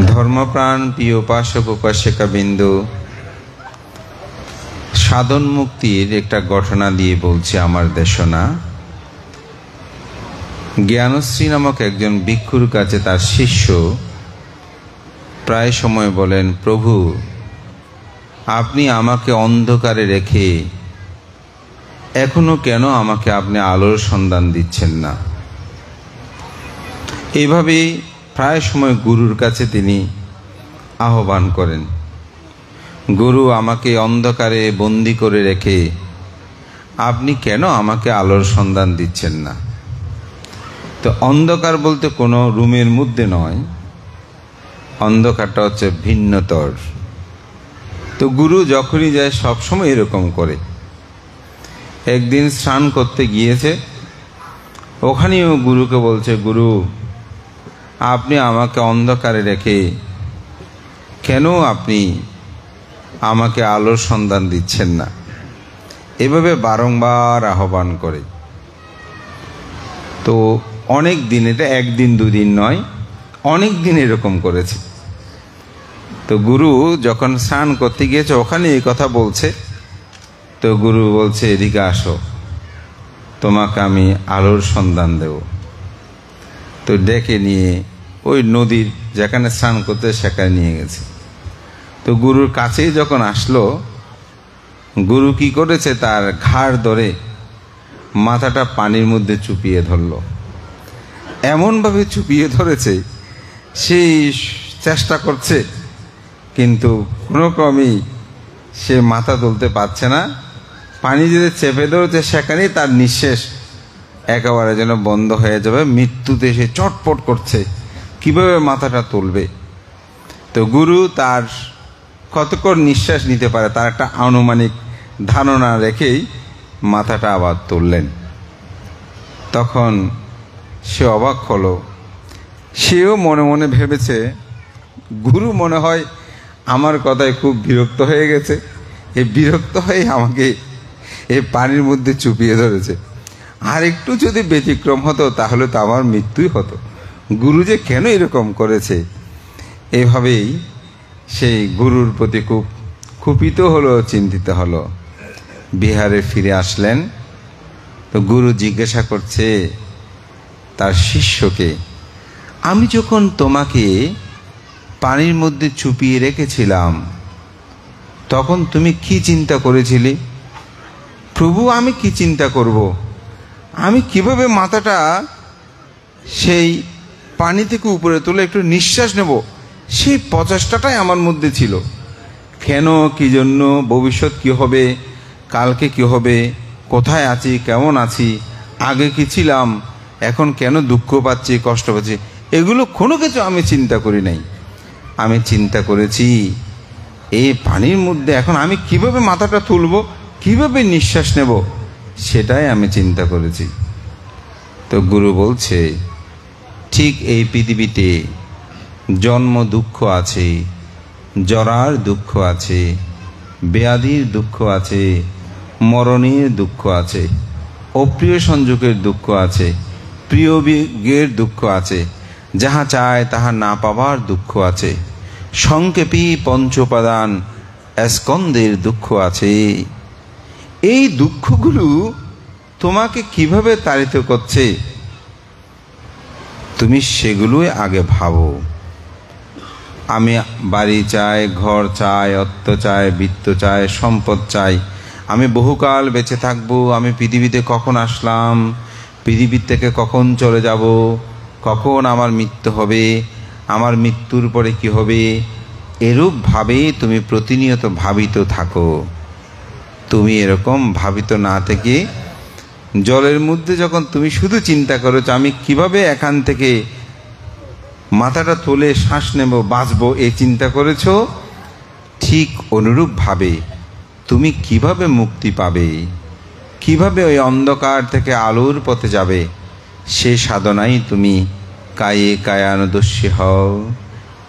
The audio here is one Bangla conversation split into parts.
ধর্মপ্রাণ প্রিয় উপাসক উপাসিকা বিন্দু, সাধন মুক্তির একটা ঘটনা দিয়ে বলছে আমার দেশনা। জ্ঞানশ্রী নামক একজন ভিক্ষুর কাছে তার শিষ্য প্রায় সময় বলেন, প্রভু, আপনি আমাকে অন্ধকারে রেখে এখনো কেন আমাকে আপনি আলোর সন্ধান দিচ্ছেন না? এইভাবেই প্রায় সময় গুরুর কাছে তিনি আহ্বান করেন, গুরু, আমাকে অন্ধকারে বন্দি করে রেখে আপনি কেন আমাকে আলোর সন্ধান দিচ্ছেন না? তো অন্ধকার বলতে কোনো রুমের মধ্যে নয়, অন্ধকারটা হচ্ছে ভিন্নতর। তো গুরু যখনই যায় সবসময় এরকম করে। একদিন স্নান করতে গিয়েছে, ওখানেও গুরুকে বলছে, গুরু, আপনি আমাকে অন্ধকারে রেখে কেন আপনি আমাকে আলোর সন্ধান দিচ্ছেন না? এভাবে বারংবার আহ্বান করে। তো অনেক দিন, এটা একদিন দুদিন নয়, অনেক দিন এরকম করেছে। তো গুরু যখন স্নান করতে গিয়েছে ওখানে এই কথা বলছে, তো গুরু বলছে, এদিকে আসো, তোমাকে আমি আলোর সন্ধান দেব। তো ডেকে নিয়ে ওই নদীর যেখানে স্নান করতে সেখানে নিয়ে গেছে। তো গুরুর কাছেই যখন আসলো, গুরু কি করেছে, তার ঘাড় ধরে মাথাটা পানির মধ্যে চুপিয়ে ধরল। এমনভাবে চুপিয়ে ধরেছে, সেই চেষ্টা করছে কিন্তু কোনো ক্রমেই সে মাথা তুলতে পারছে না। পানি যদি চেপে ধরেছে সেখানেই তার নিঃশ্বাস একেবারে যেন বন্ধ হয়ে যাবে, মৃত্যুতে সে চটপট করছে, কিভাবে মাথাটা তুলবে। তো গুরু তার কতক্ষণ নিঃশ্বাস নিতে পারে তার একটা আনুমানিক ধারণা রেখেই মাথাটা আবার তুললেন। তখন সে অবাক হলো, সেও মনে মনে ভেবেছে, গুরু মনে হয় আমার কথায় খুব বিরক্ত হয়ে গেছে, এই বিরক্ত হয়ে আমাকে এই পানির মধ্যে চুপিয়ে ধরেছে। আর একটু যদি ব্যতিক্রম হতো তাহলে তো আমার মৃত্যুই হতো। গুরু যে কেন এরকম করেছে, এভাবেই সেই গুরুর প্রতি খুব কুপিত হলো, চিন্তিত হলো। বিহারে ফিরে আসলেন। তো গুরু জিজ্ঞাসা করছে তার শিষ্যকে, আমি যখন তোমাকে পানির মধ্যে চুপিয়ে রেখেছিলাম তখন তুমি কি চিন্তা করেছিলে? প্রভু, আমি কি চিন্তা করব? আমি কিভাবে মাথাটা সেই পানি থেকে উপরে তুলে একটু নিঃশ্বাস নেব, সেই প্রচেষ্টাটাই আমার মধ্যে ছিল। কেন, কি জন্য, ভবিষ্যৎ কি হবে, কালকে কি হবে, কোথায় আছি, কেমন আছি, আগে কি ছিলাম, এখন কেন দুঃখ পাচ্ছি, কষ্ট পাচ্ছি, এগুলো কোনো কিছু আমি চিন্তা করি নাই। আমি চিন্তা করেছি এই পানির মধ্যে এখন আমি কিভাবে মাথাটা তুলব, কিভাবে নিঃশ্বাস নেব, সেটাই আমি চিন্তা করেছি। তো গুরু বলছে, ঠিক এই পৃথিবীতে জন্ম দুঃখ আছে, জরার দুঃখ আছে, ব্যাধির দুঃখ আছে, মরণের দুঃখ আছে, অপ্রিয় সংযোগের দুঃখ আছে, প্রিয় বিয়োগের দুঃখ আছে, যাহা চায় তাহা না পাবার দুঃখ আছে, সংক্ষেপী পঞ্চোপাদান স্কন্দের দুঃখ আছে। এই দুঃখগুলো তোমাকে কিভাবে তাড়িত করছে তুমি সেগুলোই আগে ভাবো। আমি বাড়ি চাই, ঘর চাই, অর্থ চাই, বৃত্ত চাই, সম্পদ চাই, আমি বহুকাল বেঁচে থাকবো, আমি পৃথিবীতে কখন আসলাম, পৃথিবীর থেকে কখন চলে যাব, কখন আমার মৃত্যু হবে, আমার মৃত্যুর পরে কি হবে, এরূপ ভাবে তুমি প্রতিনিয়ত ভাবিত থাকো। তুমি এরকম ভাবিত না থেকে জলের মধ্যে যখন তুমি শুধু চিন্তা করেছো আমি কিভাবে এখান থেকে মাথাটা তুলে শ্বাস নেব, বাঁচবো, এই চিন্তা করেছো, ঠিক অনুরূপ ভাবে তুমি কিভাবে মুক্তি পাবে, কিভাবে ওই অন্ধকার থেকে আলোর পথে যাবে, সে সাধনাই তুমি কায়ে কায়ানুদস্যী হও,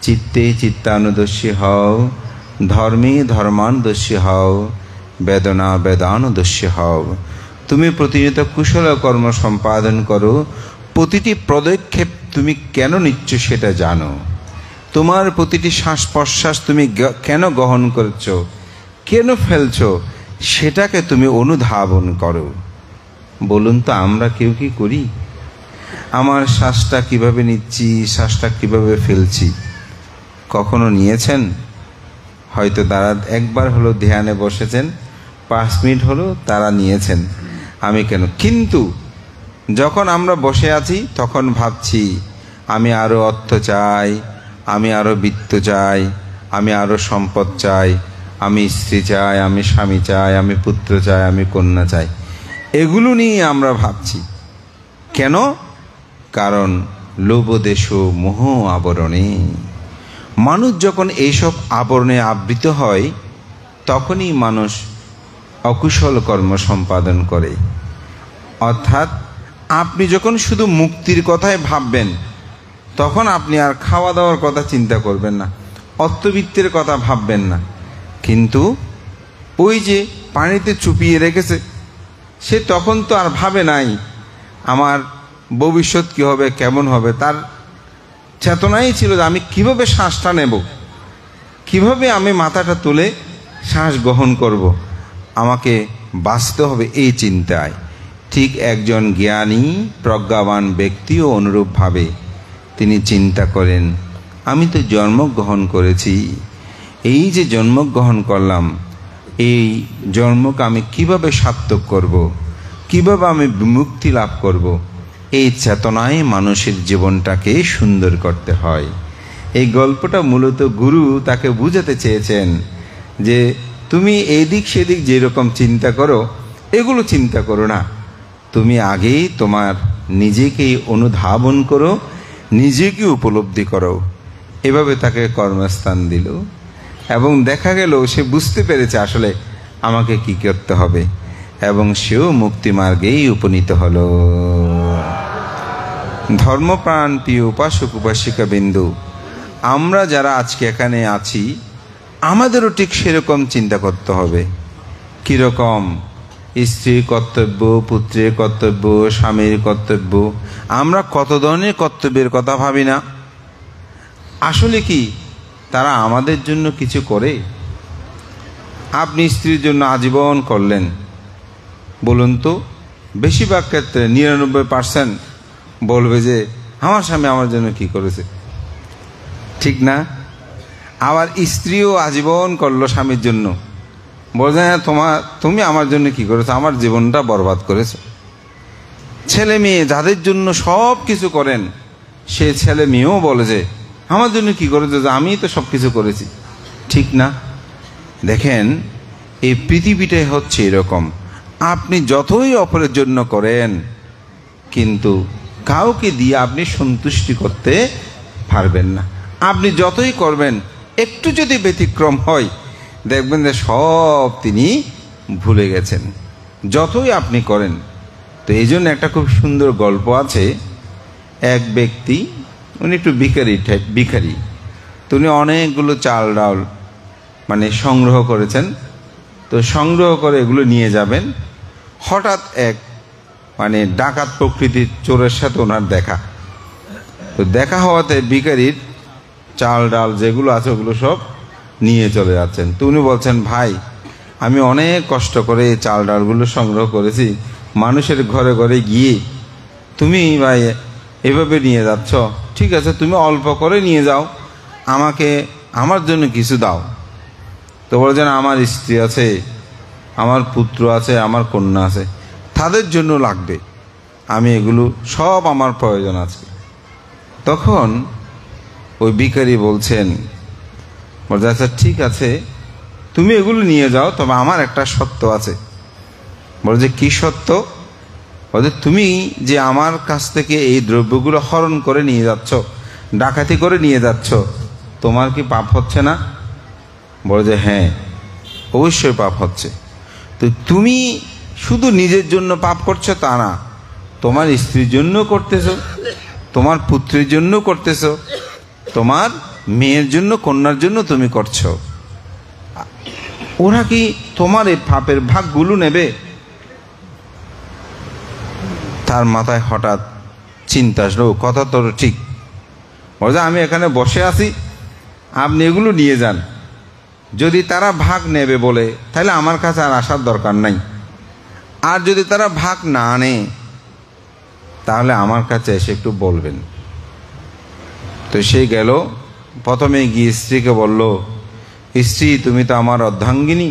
চিত্তে চিত্তানুদস্যী হও, ধর্মে ধর্মানুদস্যী হও, বেদনা বেদানুদস্যী হও। তুমি প্রতিনিয়ত কুশল কর্ম সম্পাদন করো, প্রতিটি পদক্ষেপ তুমি কেন নিচ্ছ সেটা জানো, তোমার প্রতিটি শ্বাস প্রশ্বাস তুমি কেন গ্রহণ করছো, কেন ফেলছো, সেটাকে তুমি অনুধাবন করো। বলুন তো আমরা কেউ কি করি? আমার শ্বাসটা কিভাবে নিচ্ছি, শ্বাসটা কিভাবে ফেলছি, কখনো নিয়েছেন? হয়তো তারা একবার হলো ধ্যানে বসেছেন, 5 মিনিট হলো তারা নিয়েছেন, আমি কেন? কিন্তু যখন আমরা বসে আছি তখন ভাবছি আমি আরো অর্থ চাই, আমি আরো বিত্ত চাই, আমি আরো সম্পদ চাই, আমি স্ত্রী চাই, আমি স্বামী চাই, আমি পুত্র চাই, আমি কন্যা চাই। এগুলো নিয়ে আমরা ভাবছি কেন? কারণ লোভদেশ মোহ আবরণে। মানুষ যখন এইসব আবরণে আবৃত হয় তখনই মানুষ অকুশল কর্ম সম্পাদন করে। অর্থাৎ আপনি যখন শুধু মুক্তির কথাই ভাববেন তখন আপনি আর খাওয়া দাওয়ার কথা চিন্তা করবেন না, অর্থবিত্তের কথা ভাববেন না। কিন্তু ওই যে পানিতে চুপিয়ে রেখেছে সে তখন তো আর ভাবে নাই আমার ভবিষ্যৎ কি হবে, কেমন হবে। তার চেতনাই ছিল যে আমি কিভাবে শ্বাসটা নেব, কিভাবে আমি মাথাটা তুলে শ্বাস গ্রহণ করব, আমাকে বাঁচতে হবে এই চিন্তায়। ঠিক একজন জ্ঞানী প্রজ্ঞাবান ব্যক্তিও অনুরূপভাবে তিনি চিন্তা করেন আমি তো জন্মগ্রহণ করেছি, এই যে জন্মগ্রহণ করলাম এই জন্মকে আমি কিভাবে সার্থক করব, কিভাবে আমি বিমুক্তি লাভ করব। এই চেতনায় মানুষের জীবনটাকে সুন্দর করতে হয়। এই গল্পটা মূলত গুরু তাকে বুঝাতে চেয়েছেন যে তুমি এদিক সেদিক যেরকম চিন্তা করো এগুলো চিন্তা করো না, তুমি আগেই তোমার নিজেকেই অনুধাবন করো, নিজেকে উপলব্ধি করো। এভাবে তাকে কর্মস্থান দিল এবং দেখা গেল সে বুঝতে পেরেছে আসলে আমাকে কি করতে হবে এবং সেও মুক্তি মার্গেই উপনীত হলো। ধর্মপ্রাণ প্রিয় উপাসক উপাসিকা বিন্দু, আমরা যারা আজকে এখানে আছি আমাদেরও ঠিক সেরকম চিন্তা করতে হবে। কিরকম? স্ত্রীর কর্তব্য, পুত্রের কর্তব্য, স্বামীর কর্তব্য। আমরা কত ধরনের কর্তব্যের কথা ভাবি না? আসলে কি তারা আমাদের জন্য কিছু করে? আপনি স্ত্রীর জন্য আজীবন করলেন, বলুন তো বেশিরভাগ ক্ষেত্রে 99% বলবে যে আমার স্বামী আমার জন্য কি করেছে, ঠিক না? আবার স্ত্রীও আজীবন করলো স্বামীর জন্য, বলছে হ্যাঁ তুমি আমার জন্য কি করেছো, আমার জীবনটা বরবাদ করেছো। ছেলে মেয়ে যাদের জন্য সব কিছু করেন সে ছেলে মেয়েও বলে যে আমার জন্য কি করেছো, যে আমি তো সব কিছু করেছি, ঠিক না? দেখেন এই পৃথিবীটাই হচ্ছে এরকম, আপনি যতই অপরের জন্য করেন কিন্তু কাউকে দিয়ে আপনি সন্তুষ্টি করতে পারবেন না। আপনি যতই করবেন একটু যদি ব্যতিক্রম হয় দেখবেন যে সব তিনি ভুলে গেছেন, যতই আপনি করেন। তো এই জন্য একটা খুব সুন্দর গল্প আছে। এক ব্যক্তি, উনি একটু ভিখারি, তো উনি অনেকগুলো চাল ডাল মানে সংগ্রহ করেছেন। তো সংগ্রহ করে এগুলো নিয়ে যাবেন, হঠাৎ এক মানে ডাকাত প্রকৃতির চোরের সাথে ওনার দেখা। তো দেখা হওয়াতে ভিখারির চাল ডাল যেগুলো আছে ওগুলো সব নিয়ে চলে যাচ্ছেন। তো উনি বলছেন ভাই আমি অনেক কষ্ট করে এই চাল ডালগুলো সংগ্রহ করেছি, মানুষের ঘরে ঘরে গিয়ে তুমি ভাই এভাবে নিয়ে যাচ্ছ, ঠিক আছে তুমি অল্প করে নিয়ে যাও, আমাকে আমার জন্য কিছু দাও। তো বলছেন আমার স্ত্রী আছে, আমার পুত্র আছে, আমার কন্যা আছে, তাদের জন্য লাগবে, আমি এগুলো সব আমার প্রয়োজন আছে। তখন ওই ভিখারি বলছেন বলছে আচ্ছা ঠিক আছে তুমি এগুলো নিয়ে যাও, তবে আমার একটা শর্ত আছে। বলছে কি শর্ত? বলছে তুমি যে আমার কাছ থেকে এই দ্রব্যগুলো হরণ করে নিয়ে যাচ্ছ, ডাকাতি করে নিয়ে যাচ্ছ, তোমার কি পাপ হচ্ছে না? বলে যে হ্যাঁ অবশ্যই পাপ হচ্ছে। তো তুমি শুধু নিজের জন্য পাপ করছো তা না, তোমার স্ত্রীর জন্য করতেছো, তোমার পুত্রের জন্য করতেছো, তোমার মেয়ের জন্য কন্যার জন্য তুমি করছো। ওরা কি তোমার এই পাপের ভাগগুলো নেবে? তার মাথায় হঠাৎ চিন্তা আসলো, কথা তো ঠিক। বলছে আমি এখানে বসে আছি, আপনি এগুলো নিয়ে যান। যদি তারা ভাগ নেবে বলে, তাহলে আমার কাছে আর আসার দরকার নাই। আর যদি তারা ভাগ না নেয়, তাহলে আমার কাছে এসে একটু বলবেন। তো সে গেল, প্রথমে গিয়ে স্ত্রীকে বলল, স্ত্রী তুমি তো আমার অর্ধাঙ্গিনী,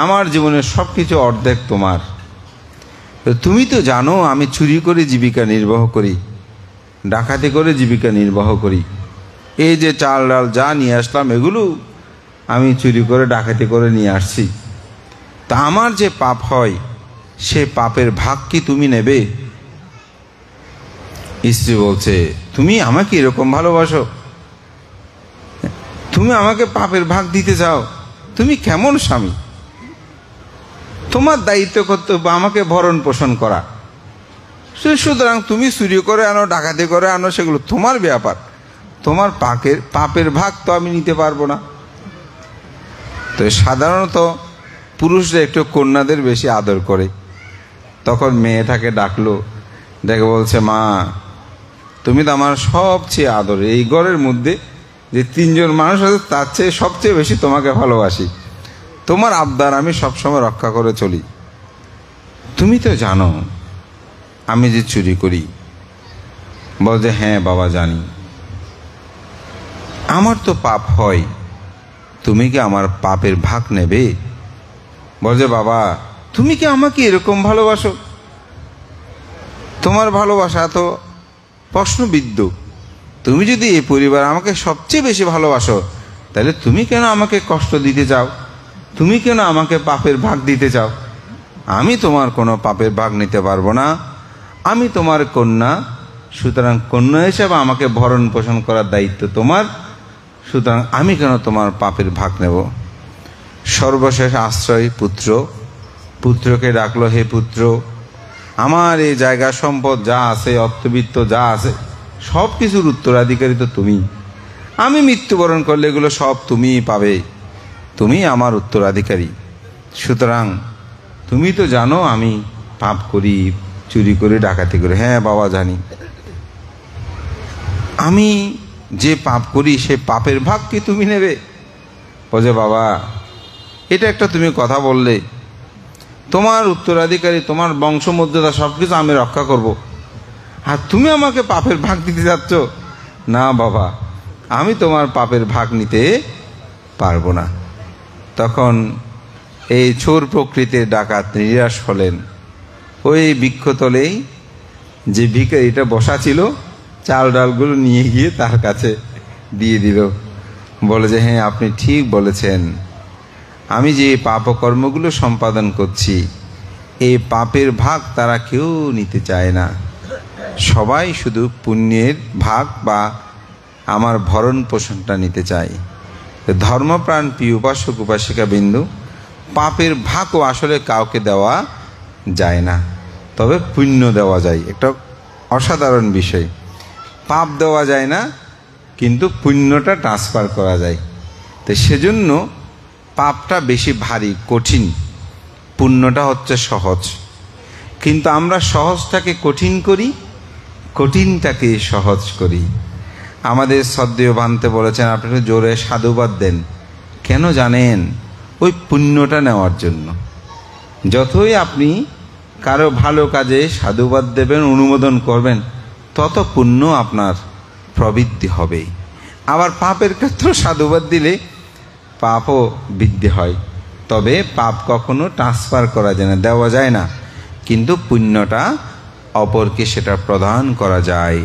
আমার জীবনের সব কিছু অর্ধেক তোমার। তুমি তো জানো আমি চুরি করে জীবিকা নির্বাহ করি, ডাকাতি করে জীবিকা নির্বাহ করি। এই যে চাল ডাল যা নিয়ে আসলাম, এগুলো আমি চুরি করে ডাকাতি করে নিয়ে আসছি। তা আমার যে পাপ হয়, সে পাপের ভাগ কি তুমি নেবে? স্ত্রী বলছে, তুমি আমাকে এরকম ভালোবাসো? তুমি আমাকে পাপের ভাগ দিতে চাও? তুমি কেমন স্বামী? তোমার দায়িত্ব কর্তব্য আমাকে ভরণ পোষণ করা। সুতরাং তুমি চুরি করে আনো, ডাকাতি করে আনো, সেগুলো তোমার ব্যাপার। তোমার পাপের ভাগ তো আমি নিতে পারবো না। তো সাধারণত পুরুষরা একটু কন্যাদের বেশি আদর করে। তখন মেয়েটাকে ডাকলো, ডেকে বলছে, মা তুমি তো আমার সবচেয়ে আদর। এই ঘরের মধ্যে যে 3 জন মানুষ আছে, তার চেয়ে সবচেয়ে বেশি তোমাকে ভালোবাসি। তোমার আবদার আমি সবসময় রক্ষা করে চলি। তুমি তো জানো আমি যে চুরি করি। বলছে, হ্যাঁ বাবা জানি। আমার তো পাপ হয়, তুমি কি আমার পাপের ভাগ নেবে? বলছে, বাবা তুমি কি আমাকে এরকম ভালোবাসো? তোমার ভালোবাসা তো প্রশ্নবিদ্ধ। তুমি যদি এই পরিবার আমাকে সবচেয়ে বেশি ভালোবাসো, তাহলে তুমি কেন আমাকে কষ্ট দিতে চাও? তুমি কেন আমাকে পাপের ভাগ দিতে চাও? আমি তোমার কোনো পাপের ভাগ নিতে পারবো না। আমি তোমার কন্যা, সুতরাং কন্যা হিসেবে আমাকে ভরণ পোষণ করার দায়িত্ব তোমার। সুতরাং আমি কেন তোমার পাপের ভাগ নেব? সর্বশেষ আশ্রয় পুত্র। পুত্রকে ডাকলো, হে পুত্র, আমার এই জায়গা সম্পদ যা আছে, অর্থবিত্ত যা আছে, সব কিছুর উত্তরাধিকারী তো তুমি। আমি মৃত্যুবরণ করলে এগুলো সব তুমিই পাবে, তুমি আমার উত্তরাধিকারী। সুতরাং তুমি তো জানো আমি পাপ করি, চুরি করে ডাকাতি করি। হ্যাঁ বাবা জানি। আমি যে পাপ করি সে পাপের ভাগ কি তুমি নেবে? বলছে, বাবা এটা একটা তুমি কথা বললে। তোমার উত্তরাধিকারী, তোমার বংশমর্যাদা সবকিছু আমি রক্ষা করব, আর তুমি আমাকে পাপের ভাগ দিতে যাচ্ছ? না বাবা, আমি তোমার পাপের ভাগ নিতে পারবো না। তখন এই চোর প্রকৃতির ডাকাত নিরাশ হলেন। ওই বৃক্ষতলেই যে ভিখারিটা বসা ছিল, চাল ডালগুলো নিয়ে গিয়ে তার কাছে দিয়ে দিল। বলে যে, হ্যাঁ আপনি ঠিক বলেছেন, আমি যে পাপকর্মগুলো সম্পাদন করছি, এই পাপের ভাগ তারা কেউ নিতে চায় না। সবাই শুধু পুণ্যের ভাগ বা আমার ভরণ পোষণটা নিতে চায়। ধর্মপ্রাণ প্রিয় উপাসক উপাসিকা বিন্দু, পাপের ভাগও আসলে কাউকে দেওয়া যায় না, তবে পুণ্য দেওয়া যায়। একটা অসাধারণ বিষয়। পাপ দেওয়া যায় না, কিন্তু পুণ্যটা ট্রান্সফার করা যায়। তো সেজন্য পাপটা বেশি ভারী, কঠিন, পুণ্যটা হচ্ছে সহজ। কিন্তু আমরা সহজটাকে কঠিন করি, কঠিনটাকে সহজ করি। আমাদের শ্রদ্ধেয় ভান্তে বলেছেন, আপনি একটু জোরে সাধুবাদ দেন। কেন জানেন? ওই পুণ্যটা নেওয়ার জন্য। যতই আপনি কারো ভালো কাজে সাধুবাদ দেবেন, অনুমোদন করবেন, তত পুণ্য আপনার প্রবৃদ্ধি হবে। আবার পাপের ক্ষেত্রে সাধুবাদ দিলে পাপও বৃদ্ধি হয়। তবে পাপ কখনো ট্রান্সফার করা যায় না, দেওয়া যায় না, কিন্তু পুণ্যটা অপরকে সেটা প্রদান করা যায়।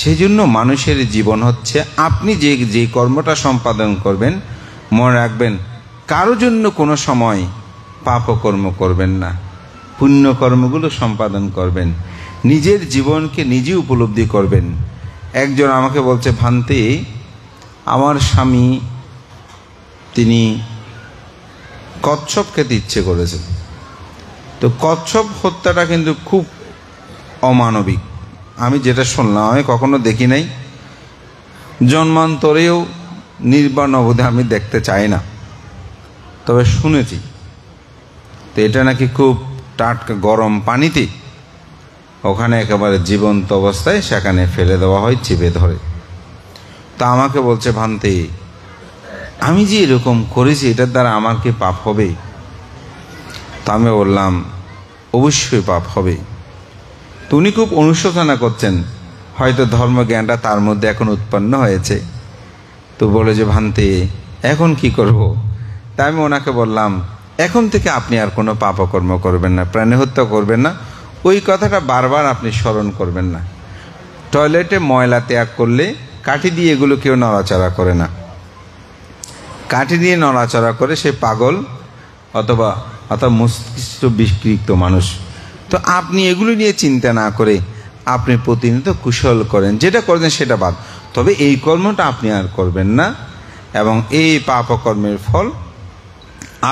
সেই জন্য মানুষের জীবন হচ্ছে, আপনি যে কর্মটা সম্পাদন করবেন, মনে রাখবেন কারো জন্য কোনো সময় পাপকর্ম করবেন না, পুণ্যকর্মগুলো সম্পাদন করবেন। নিজের জীবনকে নিজে উপলব্ধি করবেন। একজন আমাকে বলছে, ভান্তে আমার স্বামী তিনি কচ্ছপ খেতে ইচ্ছে করেছে। তো কচ্ছপ হত্যাটা কিন্তু খুব অমানবিক। আমি যেটা শুনলাম, আমি কখনো দেখি নাই, জন্মান্তরেও নির্বাণ অবধি আমি দেখতে চাই না, তবে শুনেছি। তো এটা নাকি খুব টাটকা গরম পানিতে ওখানে একেবারে জীবন্ত অবস্থায় সেখানে ফেলে দেওয়া হয়, চিপে ধরে। তা আমাকে বলছে, ভান্তে আমি যে এরকম করেছি এটার দ্বারা আমার কি পাপ হবে? তা আমি বললাম অবশ্যই পাপ হবে। তো উনি খুব অনুশোচনা করছেন, হয়তো ধর্মজ্ঞানটা তার মধ্যে এখন উৎপন্ন হয়েছে। তো বলে যে ভান্তে এখন কি করব? তাই আমি ওনাকে বললাম এখন থেকে আপনি আর কোনো পাপকর্ম করবেন না, প্রাণী হত্যা করবেন না, ওই কথাটা বারবার আপনি স্মরণ করবেন না। টয়লেটে ময়লা ত্যাগ করলে কাঠি দিয়ে এগুলো কেউ নড়াচড়া করে না। কাঠি দিয়ে নড়াচড়া করে সে পাগল অথবা মস্তিষ্ক বিকৃত মানুষ। তো আপনি এগুলো নিয়ে চিন্তা না করে আপনি প্রতিনিয়ত কুশল করেন, যেটা করেন সেটা বাদ, তবে এই কর্মটা আপনি আর করবেন না, এবং এই পাপকর্মের ফল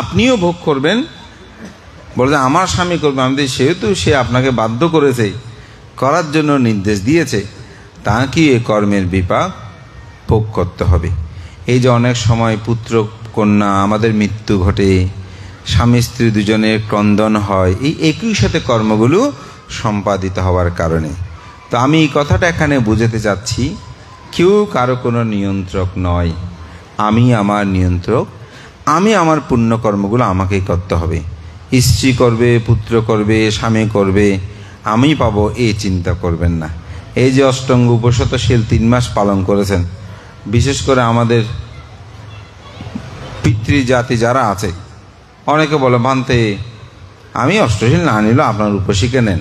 আপনিও ভোগ করবেন। বলছে আমার স্বামী করবে, আমি সেহেতু সে আপনাকে বাধ্য করেছে, করার জন্য নির্দেশ দিয়েছে, তা কি এই কর্মের বিপাক ভোগ করতে হবে। এই যে অনেক সময় পুত্র কন্যা আমাদের মৃত্যু ঘটে, স্বামী স্ত্রী দুজনের ক্রন্দন হয়, এই একই সাথে কর্মগুলো সম্পাদিত হওয়ার কারণে। তো আমি এই কথাটা এখানে বুঝাতে চাচ্ছি, কেউ কারো কোনো নিয়ন্ত্রক নয়, আমি আমার নিয়ন্ত্রক। আমি আমার পুণ্যকর্মগুলো আমাকেই করতে হবে। স্ত্রী করবে, পুত্র করবে, স্বামী করবে, আমি পাবো, এই চিন্তা করবেন না। এই যে অষ্টাঙ্গ উপশতশীল 3 মাস পালন করেছেন, বিশেষ করে আমাদের পিতৃজাতি যারা আছে, অনেকে বলে ভান্তে আমি অষ্টশীল না নিলেও আপনার উপশিকে নেন,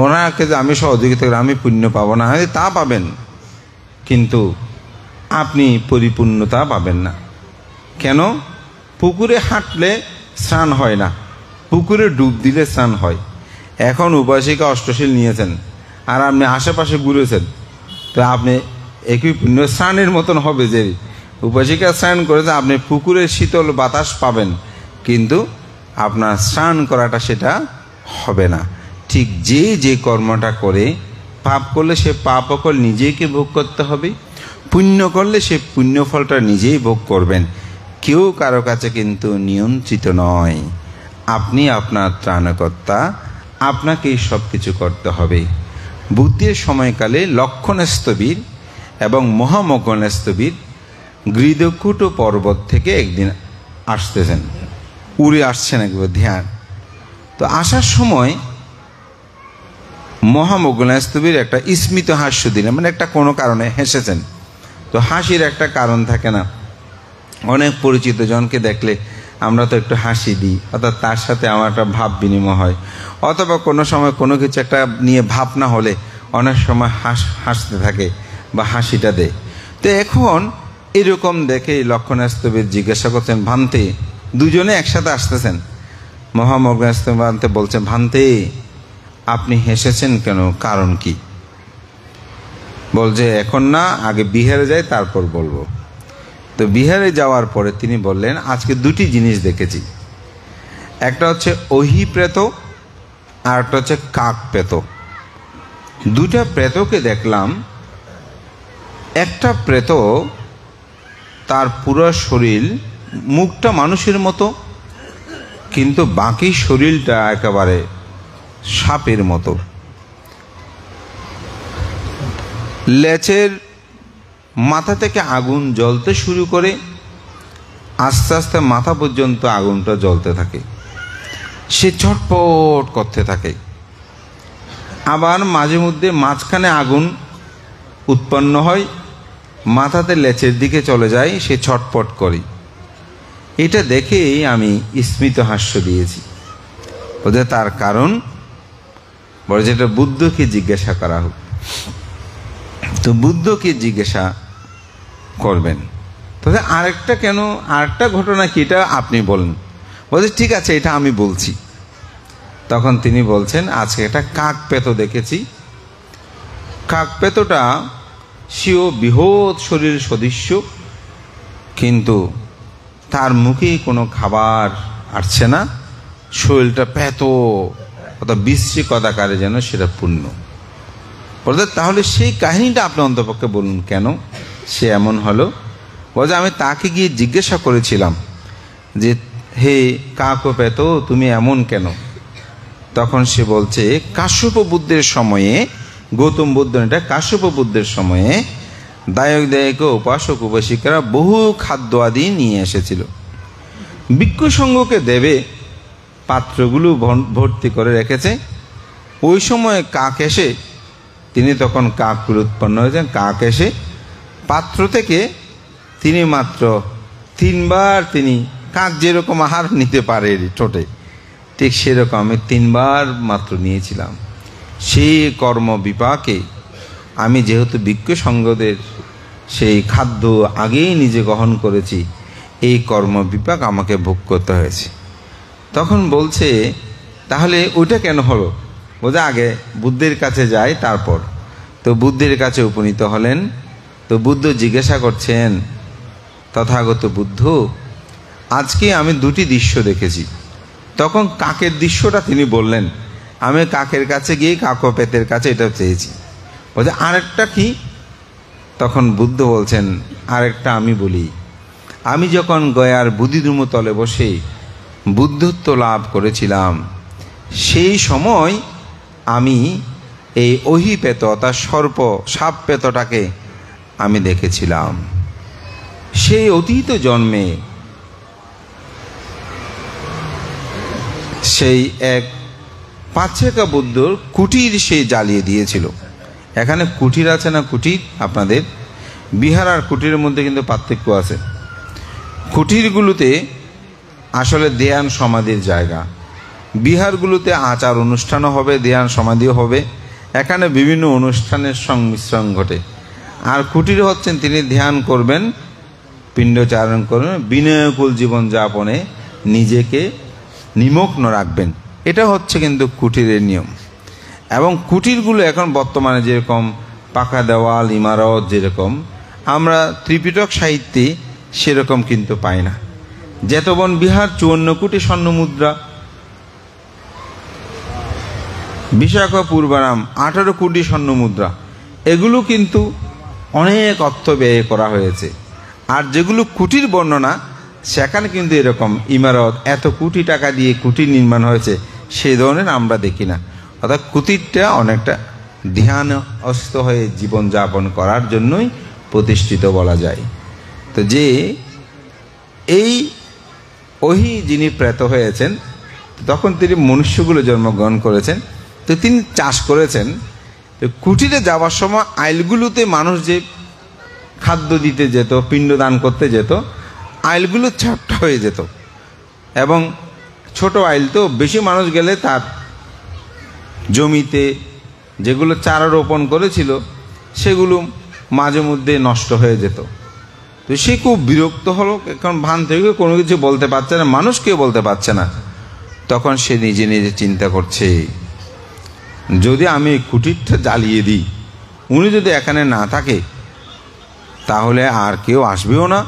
ওনাকে যে আমি সহযোগিতা করি আমি পুণ্য পাবো না। তা পাবেন, কিন্তু আপনি পরিপূর্ণতা পাবেন না। কেন? পুকুরে হাঁটলে স্নান হয় না, পুকুরে ডুব দিলে স্নান হয়। এখন উপাসিকা অষ্টশীল নিয়েছেন আর আপনি আশেপাশে ঘুরেছেন, তো আপনি একই পুণ্য স্নানের মতন হবে। যে উপাসিকা স্নান করেছে, আপনি পুকুরের শীতল বাতাস পাবেন, কিন্তু আপনার স্নান করাটা সেটা হবে না। ঠিক যে কর্মটা করে, পাপ করলে সে পাপফল নিজেকে ভোগ করতে হবে, পুণ্য করলে সে পুণ্যফলটা নিজেই ভোগ করবেন। কেউ কারো কাছে কিন্তু নিয়ন্ত্রিত নয়। আপনি আপনার ত্রাণকর্তা, আপনাকেই সব কিছু করতে হবে। বুদ্ধের সময়কালে লক্ষণস্তবীর এবং মহামগণস্তবীর গৃদকুট পর্বত থেকে একদিন আসতেছেন, উড়ে আসছেন একবার ধ্যান। তো আসার সময় মহামগণস্তবীর একটা স্মিত হাস্য দিলেন, মানে একটা কোনো কারণে হেসেছেন। তো হাসির একটা কারণ থাকে না, অনেক পরিচিত জনকে দেখলে আমরা তো একটু হাসি দিই, অর্থাৎ তার সাথে আমার একটা ভাব বিনিময় হয়, অথবা কোনো সময় কোনো কিছু একটা নিয়ে ভাব না হলে অনেক সময় হাসতে থাকে বা হাসিটা দেয়। তো এখন এরকম দেখে লক্ষণস্তবীর জিজ্ঞাসা করছেন, ভান্তে, দুজনে একসাথে আসতেছেন, মহামগ্নস্তবী বলছেন, ভান্তে আপনি হেসেছেন কেন, কারণ কি? বলছে এখন না, আগে বিহারে যাই তারপর বলবো। তো বিহারে যাওয়ার পরে তিনি বললেন, আজকে 2টি জিনিস দেখেছি, একটা হচ্ছে অহিপ্রেত আর একটা হচ্ছে কাক প্রেত। 2টা প্রেতকে দেখলাম। একটা প্রেত তার পুরো শরীর, মুখটা মানুষের মতো, কিন্তু বাকি শরীরটা একেবারে সাপের মতো। লেজের মাথা থেকে আগুন জ্বলতে শুরু করে, আস্তে আস্তে মাথা পর্যন্ত আগুনটা জ্বলতে থাকে, সে ছটপট করতে থাকে। আবার মাঝে মধ্যে মাঝখানে আগুন উৎপন্ন হয়, মাথাতে লেজের দিকে চলে যায়, সে ছটপট করে। এটা দেখেই আমি স্মিত হাস্য দিয়েছি। ওদের তার কারণ বলে, যেটা বুদ্ধকে জিজ্ঞাসা করা হোক। তো বুদ্ধকে জিজ্ঞাসা করবেন, তাহলে আরেকটা কেন, আরেকটা ঘটনা কি, এটা আপনি বলেন। বলছে ঠিক আছে, এটা আমি বলছি। তখন তিনি বলছেন, আজকে একটা কাক পেতো দেখেছি। কাক পেতোটা সেও বৃহৎ শরীর সদৃশ্য, কিন্তু তার মুখে কোনো খাবার আসছে না, শরীরটা পেতো, অর্থাৎ বিশ্রীকতাকারে যেন সেটা পূর্ণ। বলতে তাহলে সেই কাহিনীটা আপনি অন্তপক্ষে বলুন, কেন সে এমন হলো? বলছে আমি তাকে গিয়ে জিজ্ঞাসা করেছিলাম যে, হে কাক পেত, তুমি এমন কেন? তখন সে বলছে, কাশ্যপ বুদ্ধের সময়ে, গৌতম বুদ্ধ এটা কাশ্যপ বুদ্ধের সময়ে দায়ক দায়িকা, উপাসক উপাসিকারা বহু খাদ্য আদি নিয়ে এসেছিল। ভিক্ষু সংঘকে দেবে পাত্রগুলো ভর্তি করে রেখেছে। ওই সময় কাক এসে, তিনি তখন কাকগুলো উৎপন্ন হয়েছেন, কাক এসে পাত্র থেকে তিনি মাত্র 3 বার, তিনি কাক যেরকম আহার নিতে পারে ঠোঁটে, ঠিক সেরকম আমি 3 বার মাত্র নিয়েছিলাম। সেই কর্ম বিপাকে আমি যেহেতু ভিক্ষু সংঘদের সেই খাদ্য আগেই নিজে গ্রহণ করেছি, এই কর্ম বিপাক আমাকে ভোগ করতে হয়েছে। তখন বলছে, তাহলে ওইটা কেন হলো? বোঝা আগে বুদ্ধের কাছে যায়, তারপর তো বুদ্ধের কাছে উপনীত হলেন। তো বুদ্ধ জিজ্ঞাসা করছেন, তথাগত বুদ্ধ, আজকে আমি 2টি দৃশ্য দেখেছি। তখন কাকের দৃশ্যটা তিনি বললেন। আমি কাকের কাছে গিয়ে কাকপেতের কাছে এটা চেয়েছি। বলছে আরেকটা কি? তখন বুদ্ধ বলছেন, আরেকটা আমি বলি। আমি যখন গয়ার বুদ্ধিধূম তলে বসে বুদ্ধত্ব লাভ করেছিলাম, সেই সময় আমি এই অহিপেত অর্থাৎ সর্প সাপ পেতটাকে আমি দেখেছিলাম। সেই অতীত জন্মে সেই এক 5 বুদ্ধর কুটির সে জ্বালিয়ে দিয়েছিল। এখানে কুটির আছে না কুটির, আপনাদের বিহার আর কুটিরের মধ্যে কিন্তু পার্থক্য আছে। কুটিরগুলোতে আসলে ধ্যান সমাধির জায়গা, বিহারগুলোতে আচার অনুষ্ঠানও হবে, ধ্যান সমাধিও হবে, এখানে বিভিন্ন অনুষ্ঠানের সংমিশ্রণ ঘটে। আর কুটির হচ্ছেন তিনি ধ্যান করবেন, পিণ্ডচারণ করবেন, বিনয়কুল জীবনযাপনে নিজেকে নিমগ্ন রাখবেন। এটা হচ্ছে কিন্তু কুটিরের নিয়ম। এবং কুটিরগুলো এখন বর্তমানে যেরকম পাকা দেওয়াল ইমারত, যেরকম আমরা ত্রিপিটক সাহিত্যে সেরকম কিন্তু পাই না। জেতবন বিহার 54 কোটি স্বর্ণ মুদ্রা, বিশাখা পূর্বারাম 18 কোটি স্বর্ণ মুদ্রা, এগুলো কিন্তু অনেক অর্থ ব্যয় করা হয়েছে। আর যেগুলো কুটির বর্ণনা, সেখানে কিন্তু এরকম ইমারত এত কোটি টাকা দিয়ে কুটির নির্মাণ হয়েছে, সেই ধরনের আমরা দেখি না। অর্থাৎ কুটিরটা অনেকটা ধ্যানস্থ হয়ে জীবনযাপন করার জন্যই প্রতিষ্ঠিত বলা যায়। তো যে এই ওহি যিনি প্রেত হয়েছেন, তখন তিনি মনুষ্যগুলো জন্মগ্রহণ করেছেন। তো তিনি চাষ করেছেন। তো কুটিরে যাওয়ার সময় আইলগুলোতে মানুষ যে খাদ্য দিতে যেত, পিণ্ডদান করতে যেত, আইলগুলো চ্যাপ্টা হয়ে যেত। এবং ছোট আইল তো, বেশি মানুষ গেলে তার জমিতে যেগুলো চারা রোপণ করেছিল সেগুলো মাঝে মধ্যে নষ্ট হয়ে যেত। তো সে খুব বিরক্ত হলো, এখন ভান থেকে কোনো কিছু বলতে পারছে না, মানুষ কেউ বলতে পারছে না। তখন সে নিজে নিজে চিন্তা করছে, যদি আমি কুটিরটা জ্বালিয়ে দিই, উনি যদি এখানে না থাকে, তাহলে আর কেউ আসবেও না,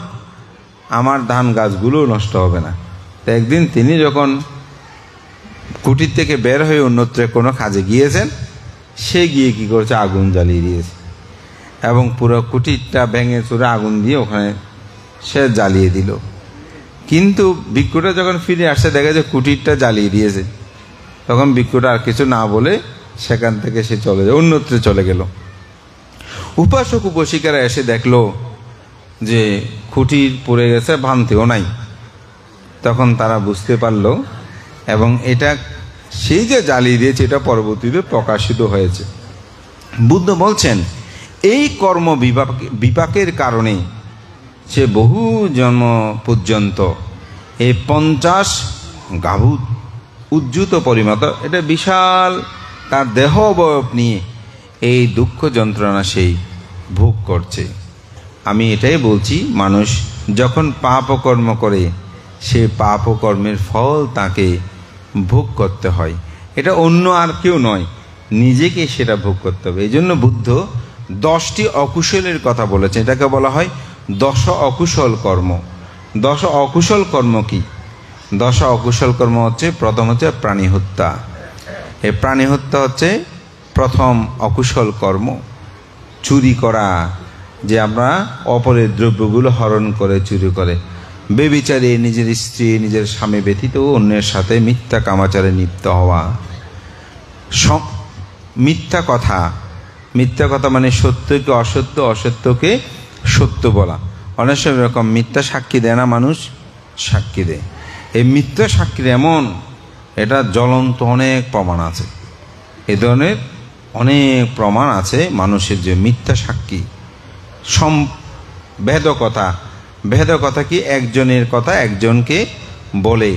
আমার ধান গাছগুলোও নষ্ট হবে না। তো একদিন তিনি যখন কুটির থেকে বের হয়ে অন্যত্র কোনো কাজে গিয়েছেন, সে গিয়ে কি করছে, আগুন জ্বালিয়ে দিয়েছে এবং পুরো কুটিরটা ভেঙে চুরে আগুন দিয়ে ওখানে সে জ্বালিয়ে দিল। কিন্তু ভিক্ষুটা যখন ফিরে আসছে, দেখে যে কুটিরটা জ্বালিয়ে দিয়েছে। তখন ভিক্ষুটা আর কিছু না বলে সেখান থেকে সে চলে যায়, অন্যত্র চলে গেল। উপাসক উপাসিকারা এসে দেখলো যে কুটির পড়ে গেছে, ভাঙতেও নাই। তখন তারা বুঝতে পারলো, এবং এটা সেই যে জ্বালিয়ে দিয়েছে, এটা পরবর্তীতে প্রকাশিত হয়েছে। বুদ্ধ বলছেন, এই কর্ম বিপাকের কারণে সে বহু জন্ম পর্যন্ত এই 50 গাভূ উজ্জুত পরিমাত, এটা বিশাল তার দেহ অবয়ব নিয়ে এই দুঃখ যন্ত্রণা সেই ভোগ করছে। আমি এটাই বলছি, মানুষ যখন পাপকর্ম করে, সে পাপকর্মের ফল তাকে ভোগ করতে হয়। এটা অন্য আর কেউ নয়, নিজেকে সেটা ভোগ করতে হবে। এই জন্য বুদ্ধ 10টি অকুশলের কথা বলেছেন। এটাকে বলা হয় 10 অকুশল কর্ম। 10 অকুশল কর্ম কি? 10 অকুশল কর্ম হচ্ছে, প্রথম হচ্ছে প্রাণী হত্যা। এই প্রাণী হত্যা হচ্ছে প্রথম অকুশল কর্ম। চুরি করা, যে আমরা অপরের দ্রব্যগুলো হরণ করে চুরি করে, বেবিচারে নিজের স্ত্রী নিজের স্বামী ব্যতীত অন্যের সাথে মিথ্যা কামাচারে লিপ্ত হওয়া, মিথ্যা কথা, মিথ্যা কথা মানে সত্যকে অসত্য, অসত্যকে সত্য বলা। অনেক সময় এরকম মিথ্যা সাক্ষী দেয় না মানুষ, সাক্ষী দেয়। এই মিথ্যা সাক্ষীর এমন এটা জ্বলন্ত অনেক প্রমাণ আছে, এ ধরনের অনেক প্রমাণ আছে মানুষের যে মিথ্যা সাক্ষী। ভেদকথা কি একজনের কথা একজনকে বলে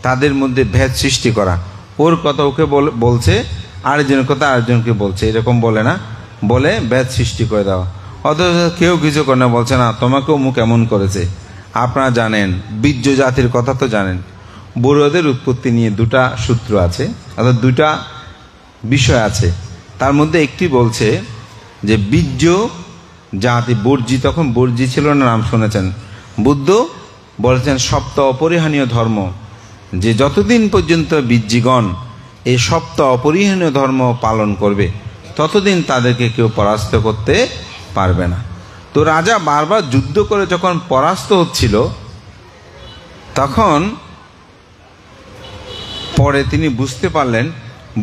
তাদের মধ্যে ভেদ সৃষ্টি করা, ওর কথা ওকে বলছে, আরেকজনের কথা আরেকজনকে বলছে, এরকম বলে না, বলে ভেদ সৃষ্টি করে দেওয়া। অথচ কেউ কিছু করে না, বলছে না তোমাকেও মুখ এমন করেছে। আপনারা জানেন বীর্য জাতির কথা তো জানেন, বড়দের উৎপত্তি নিয়ে দুটা সূত্র আছে, অর্থাৎ দুটা বিষয় আছে। তার মধ্যে একটি বলছে যে বীর্য জাতি বর্জি, তখন বর্জি ছিল না, নাম শুনেছেন। বুদ্ধ বলেছেন সপ্ত অপরিহানীয় ধর্ম, যে যতদিন পর্যন্ত বীর্যিগণ এই সপ্ত অপরিহানীয় ধর্ম পালন করবে ততদিন তাদেরকে কেউ পরাস্ত করতে পারবে না। তো রাজা বারবার যুদ্ধ করে যখন পরাস্ত হচ্ছিল, তখন পরে তিনি বুঝতে পারলেন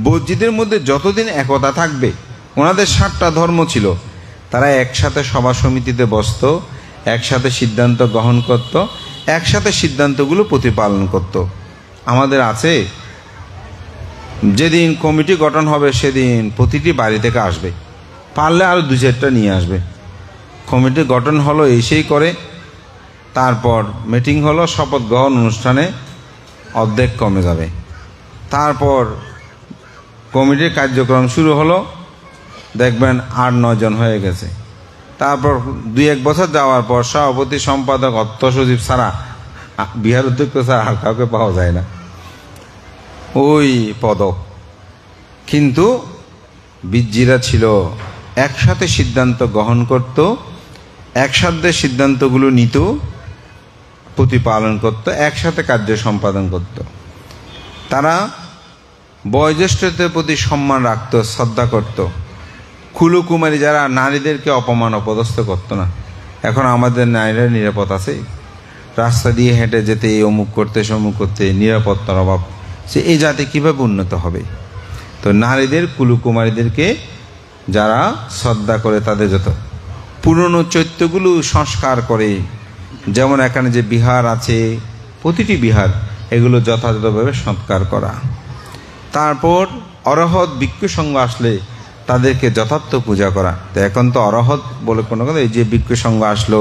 বৌদ্ধদের মধ্যে যতদিন একতা থাকবে, ওনাদের 7টা ধর্ম ছিল, তারা একসাথে সভা সমিতিতে বসত, একসাথে সিদ্ধান্ত গ্রহণ করত, একসাথে সিদ্ধান্তগুলো প্রতিপালন করত। আমাদের আছে যেদিন কমিটি গঠন হবে সেদিন প্রতিটি বাড়ি থেকে আসবে, পারলে আরও 2-4টা নিয়ে আসবে। কমিটি গঠন হলো, এসেই করে, তারপর মিটিং হলো, শপথ গ্রহণ অনুষ্ঠানে অর্ধেক কমে যাবে। তারপর কমিটির কার্যক্রম শুরু হলো, দেখবেন 8-9 জন হয়ে গেছে। তারপর 2-1 বছর যাওয়ার পর সভাপতি, সম্পাদক, অর্থ সচিব ছাড়া, বিহার অধ্যক্ষ ছাড়া আর কাউকে পাওয়া যায় না, ওই পদক। কিন্তু বীরজিরা ছিল একসাথে সিদ্ধান্ত গ্রহণ করত, একসাথে সিদ্ধান্তগুলো নিত, প্রতিপালন করত, একসাথে কার্য সম্পাদন করত। তারা বয়োজ্যেষ্ঠদের প্রতি সম্মান রাখত, শ্রদ্ধা করত। কুলকুমারী যারা নারীদেরকে অপমান অপদস্থ করতো না। এখন আমাদের নারীরা নিরাপদ আছে, রাস্তা দিয়ে হেঁটে যেতে, অমুক করতে সমুক করতে নিরাপত্তার অভাব, সে এই জাতি কীভাবে উন্নত হবে? তো নারীদের, কুলকুমারীদেরকে যারা শ্রদ্ধা করে, তাদের যত পুরনো চৈত্যগুলো সংস্কার করে, যেমন এখানে যে বিহার আছে, প্রতিটি বিহার এগুলো যথাযথভাবে সংস্কার করা। তারপর অরহৎ ভিক্ষু সংঘ আসলে তাদেরকে যথার্থ পূজা করা। তো এখন তো অরহৎ বলে কোনো কথা, এই যে ভিক্ষু সংঘ আসলো,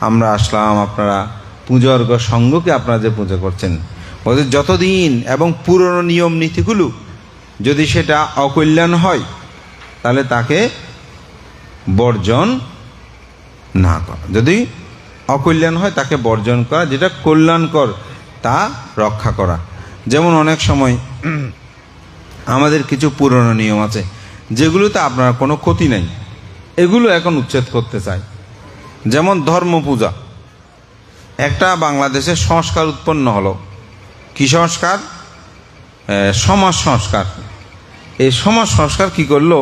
আমরা আসলাম, আপনারা পূজার্ঘ সংঘকে আপনারা যে পূজা করছেন, ওদের যতদিন এবং পুরনো নিয়ম নীতিগুলো যদি সেটা অকল্যাণ হয় তাহলে তাকে বর্জন না করা, যদি অকল্যাণ হয় তাকে বর্জন করা, যেটা কল্যাণকর তা রক্ষা করা। যেমন অনেক সময় আমাদের কিছু পুরনো নিয়ম আছে যেগুলোতে আপনার কোনো ক্ষতি নেই, এগুলো এখন উচ্ছেদ করতে চাই। যেমন ধর্ম পূজা, একটা বাংলাদেশে সংস্কার উৎপন্ন হলো। কি সংস্কার? সমাজ সংস্কার। এই সমাজ সংস্কার কি করলো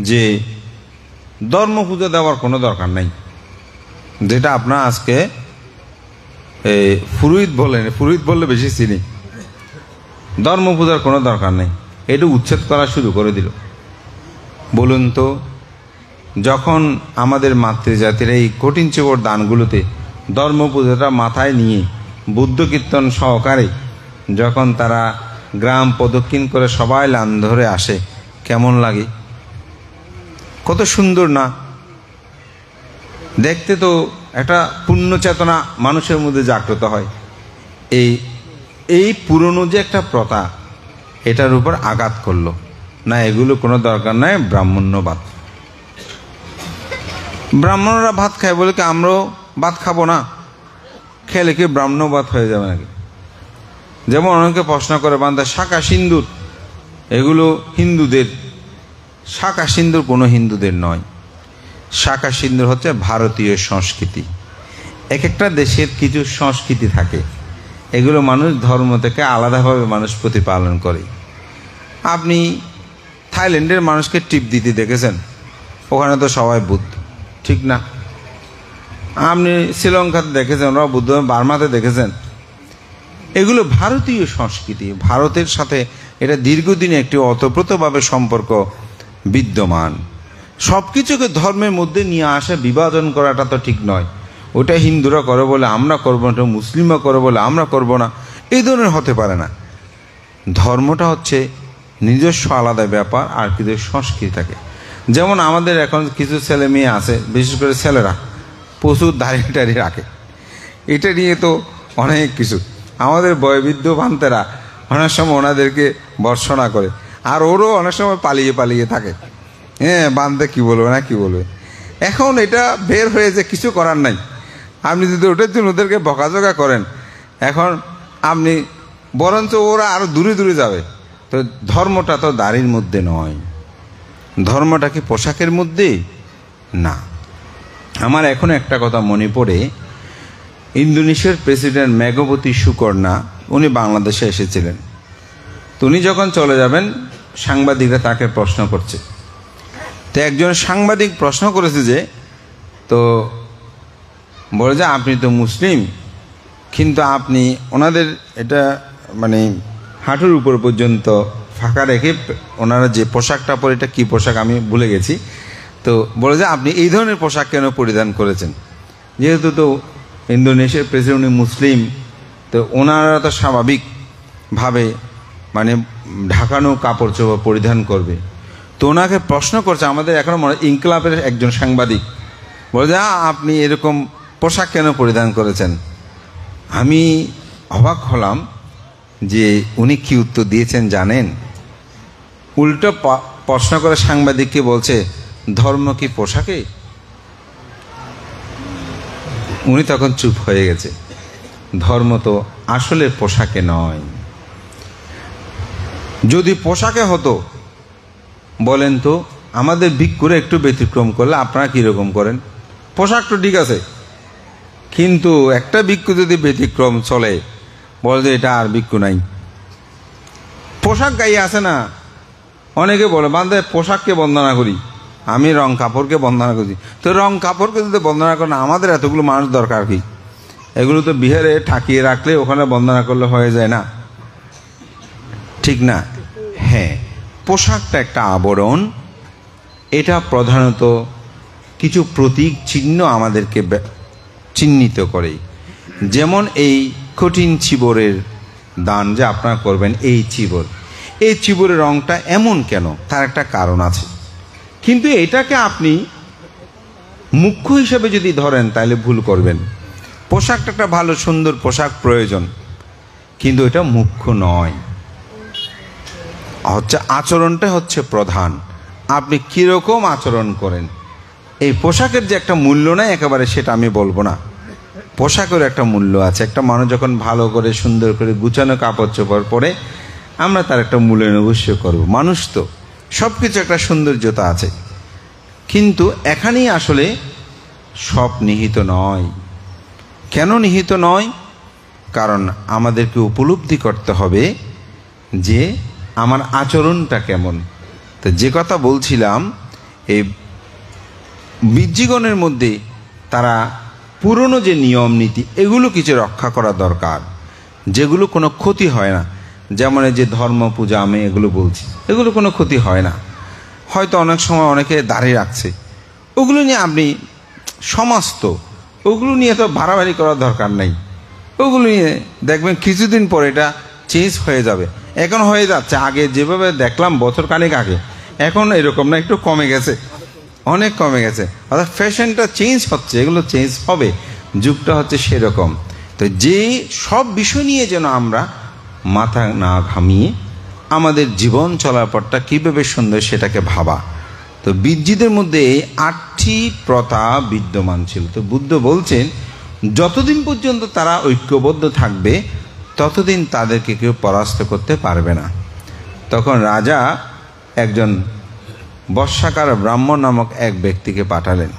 যে ধর্ম পূজা দেওয়ার কোনো দরকার নেই, যেটা আপনার আজকে পুরোহিত বলেন, পুরোহিত বললে বেশি চিনি, ধর্ম পূজার কোনো দরকার নেই, এটা উচ্ছেদ করা শুরু করে দিল। বলুন তো, যখন আমাদের মাতৃজাতির এই কঠিন চোর দানগুলোতে ধর্ম পূজাটা মাথায় নিয়ে বুদ্ধ কীর্তন সহকারে যখন তারা গ্রাম প্রদক্ষিণ করে সবাই লান ধরে আসে, কেমন লাগে? কত সুন্দর না দেখতে? তো একটা পুণ্য চেতনা মানুষের মধ্যে জাগ্রত হয়। এই পুরনো যে একটা প্রথা, এটার উপর আঘাত করলো না, এগুলো কোনো দরকার নাই। ব্রাহ্মণ্যবাদ, ব্রাহ্মণরা ভাত খায় বলে কি আমরাও ভাত খাবো না? খেলে কি ব্রাহ্মণবাদ হয়ে যাবে নাকি? যেমন অনেকে প্রশ্ন করে, বান্দা শাঁখা সিন্দুর এগুলো হিন্দুদের, শাঁখা সিন্দুর কোনো হিন্দুদের নয়। শাঁখা সিন্দুর হচ্ছে ভারতীয় সংস্কৃতি। এক একটা দেশের কিছু সংস্কৃতি থাকে, এগুলো মানুষ ধর্ম থেকে আলাদাভাবে মানুষ প্রতিপালন করে। আপনি থাইল্যান্ডের মানুষকে টিপ দিতে দেখেছেন? ওখানে তো সবাই বুদ্ধ, ঠিক না? আপনি শ্রীলঙ্কাতে দেখেছেন, ওরা বুদ্ধ। বার্মাতে দেখেছেন। এগুলো ভারতীয় সংস্কৃতি, ভারতের সাথে এটা দীর্ঘদিনে একটি ওতপ্রোতভাবে সম্পর্ক বিদ্যমান। সব কিছুকে ধর্মের মধ্যে নিয়ে আসা, বিভাজন করাটা তো ঠিক নয়। ওটা হিন্দুরা করে বলে আমরা করব না, ওটা মুসলিমরা করে বলে আমরা করব না, এই ধরনের হতে পারে না। ধর্মটা হচ্ছে নিজস্ব আলাদা ব্যাপার, আর কিছু সংস্কৃতি থাকে। যেমন আমাদের এখন কিছু ছেলে মেয়ে আছে, বিশেষ করে ছেলেরা প্রচুর দাড়ি টাড়ি রাখে, এটা নিয়ে তো অনেক কিছু। আমাদের বয়োবৃদ্ধ ভান্তেরা অনেক সময় ওনাদেরকে ভর্ৎসনা করে, আর ওরও অনেক সময় পালিয়ে পালিয়ে থাকে। হ্যাঁ, বান্ধে কি বলবে না কি বলবে। এখন এটা বের হয়েছে, কিছু করার নাই। আপনি যদি ওটার জন্য ওদেরকে বকাঝকা করেন, এখন আপনি বরঞ্চ ওরা আরো দূরে দূরে যাবে। তো ধর্মটা তো দাড়ির মধ্যে নয়, ধর্মটা কি পোশাকের মধ্যে না। আমার এখন একটা কথা মনে পড়ে, ইন্দোনেশিয়ার প্রেসিডেন্ট মেঘবতী সুকর্ণা, উনি বাংলাদেশে এসেছিলেন। তো উনি যখন চলে যাবেন, সাংবাদিকরা তাকে প্রশ্ন করছে। তো একজন সাংবাদিক প্রশ্ন করেছে যে, তো বলে যে আপনি তো মুসলিম, কিন্তু আপনি ওনাদের এটা মানে হাঁটুর উপর পর্যন্ত ফাঁকা রেখে ওনারা যে পোশাকটা পরে, এটা কী পোশাক আমি ভুলে গেছি, তো বলে যে আপনি এই ধরনের পোশাক কেন পরিধান করেছেন? যেহেতু তো ইন্দোনেশিয়ার প্রেসিডেন্ট উনি মুসলিম, তো ওনারা তো স্বাভাবিকভাবে মানে ঢাকানো কাপড় চোপড় পরিধান করবে। তো ওনাকে প্রশ্ন করছে, আমাদের এখনো মনে হয় ইনকলাবের একজন সাংবাদিক, বলে যে আপনি এরকম পোশাক কেন পরিধান করেছেন? আমি অবাক হলাম যে উনি কি উত্তর দিয়েছেন জানেন? উল্টো প্রশ্ন করে সাংবাদিককে বলছে, ধর্ম কি পোশাকে? উনি তখন চুপ হয়ে গেছে। ধর্ম তো আসলে পোশাকে নয়। যদি পোশাকে হতো, বলেন তো আমাদের ভিক্ষুরা একটু ব্যতিক্রম করলে আপনারা কীরকম করেন? পোশাক তো ঠিক আছে, কিন্তু একটা ভিক্ষু যদি ব্যতিক্রম চলে, বলে যে এটা আর ভিক্ষু নাই। পোশাক গায়ে আছে না, অনেকে বলে বান্ধে পোশাককে বন্দনা করি, আমি রং কাপড়কে বন্দনা করি। তো রং কাপড়কে যদি বন্দনা করেন, আমাদের এতগুলো মানুষ দরকার কি? এগুলো তো বিহারে ঠাকিয়ে রাখলে ওখানে বন্দনা করলে হয়ে যায় না, ঠিক না? হ্যাঁ, পোশাকটা একটা আবরণ, এটা প্রধানত কিছু প্রতীক চিহ্ন আমাদেরকে চিহ্নিত করে। যেমন এই কঠিন চিবরের দান যে আপনারা করবেন, এই চিবরের রংটা এমন কেন, তার একটা কারণ আছে। কিন্তু এটাকে আপনি মুখ্য হিসেবে যদি ধরেন, তাহলে ভুল করবেন। পোশাকটা একটা ভালো সুন্দর পোশাক প্রয়োজন, কিন্তু এটা মুখ্য নয়। হচ্ছে আচরণটা হচ্ছে প্রধান। আপনি কিরকম আচরণ করেন, এই পোশাকের যে একটা মূল্য নাই একেবারে সেটা আমি বলবো না। পোশাকের একটা মূল্য আছে। একটা মানুষ যখন ভালো করে সুন্দর করে গুছানো কাপড় চোপড় পরে, আমরা তার একটা মূল্যায়ন অবশ্যই করব। মানুষ তো সব কিছু একটা সৌন্দর্যতা আছে, কিন্তু এখানেই আসলে সব নিহিত নয়। কেন নিহিত নয়? কারণ আমাদেরকে উপলব্ধি করতে হবে যে আমার আচরণটা কেমন। তো যে কথা বলছিলাম, এই বীরজীগণের মধ্যে তারা পুরনো যে নিয়ম নীতি, এগুলো কিছু রক্ষা করা দরকার, যেগুলো কোনো ক্ষতি হয় না। যেমন এই যে ধর্ম পূজা, আমি এগুলো বলছি, এগুলো কোনো ক্ষতি হয় না। হয়তো অনেক সময় অনেকে দাড়ি রাখছে, ওগুলো নিয়ে আপনি সমস্ত ওগুলো নিয়ে তো বাড়াবাড়ি করার দরকার নেই। ওগুলো নিয়ে দেখবেন কিছুদিন পরে এটা চেঞ্জ হয়ে যাবে। এখন হয়ে যাচ্ছে, আগে যেভাবে দেখলাম বছর খানেক আগে, এখন এরকম না, একটু কমে গেছে, অনেক কমে গেছে। অর্থাৎ ফ্যাশনটা চেঞ্জ হচ্ছে, এগুলো চেঞ্জ হবে, যুগটা হচ্ছে সেরকম। তো যে সব বিষয় নিয়ে যেন আমরা মাথা না ঘামিয়ে আমাদের জীবন চলার পথটা কীভাবে সুন্দর সেটাকে ভাবা। তো বীরজিদের মধ্যে 8টি প্রথা বিদ্যমান ছিল। তো বুদ্ধ বলছেন, যতদিন পর্যন্ত তারা ঐক্যবদ্ধ থাকবে, ততদিন তাদেরকে কেউ পরাস্ত করতে পারবে না। তখন রাজা একজন বর্ষাকার ব্রাহ্মণ নামক এক ব্যক্তিকে পাঠালেন।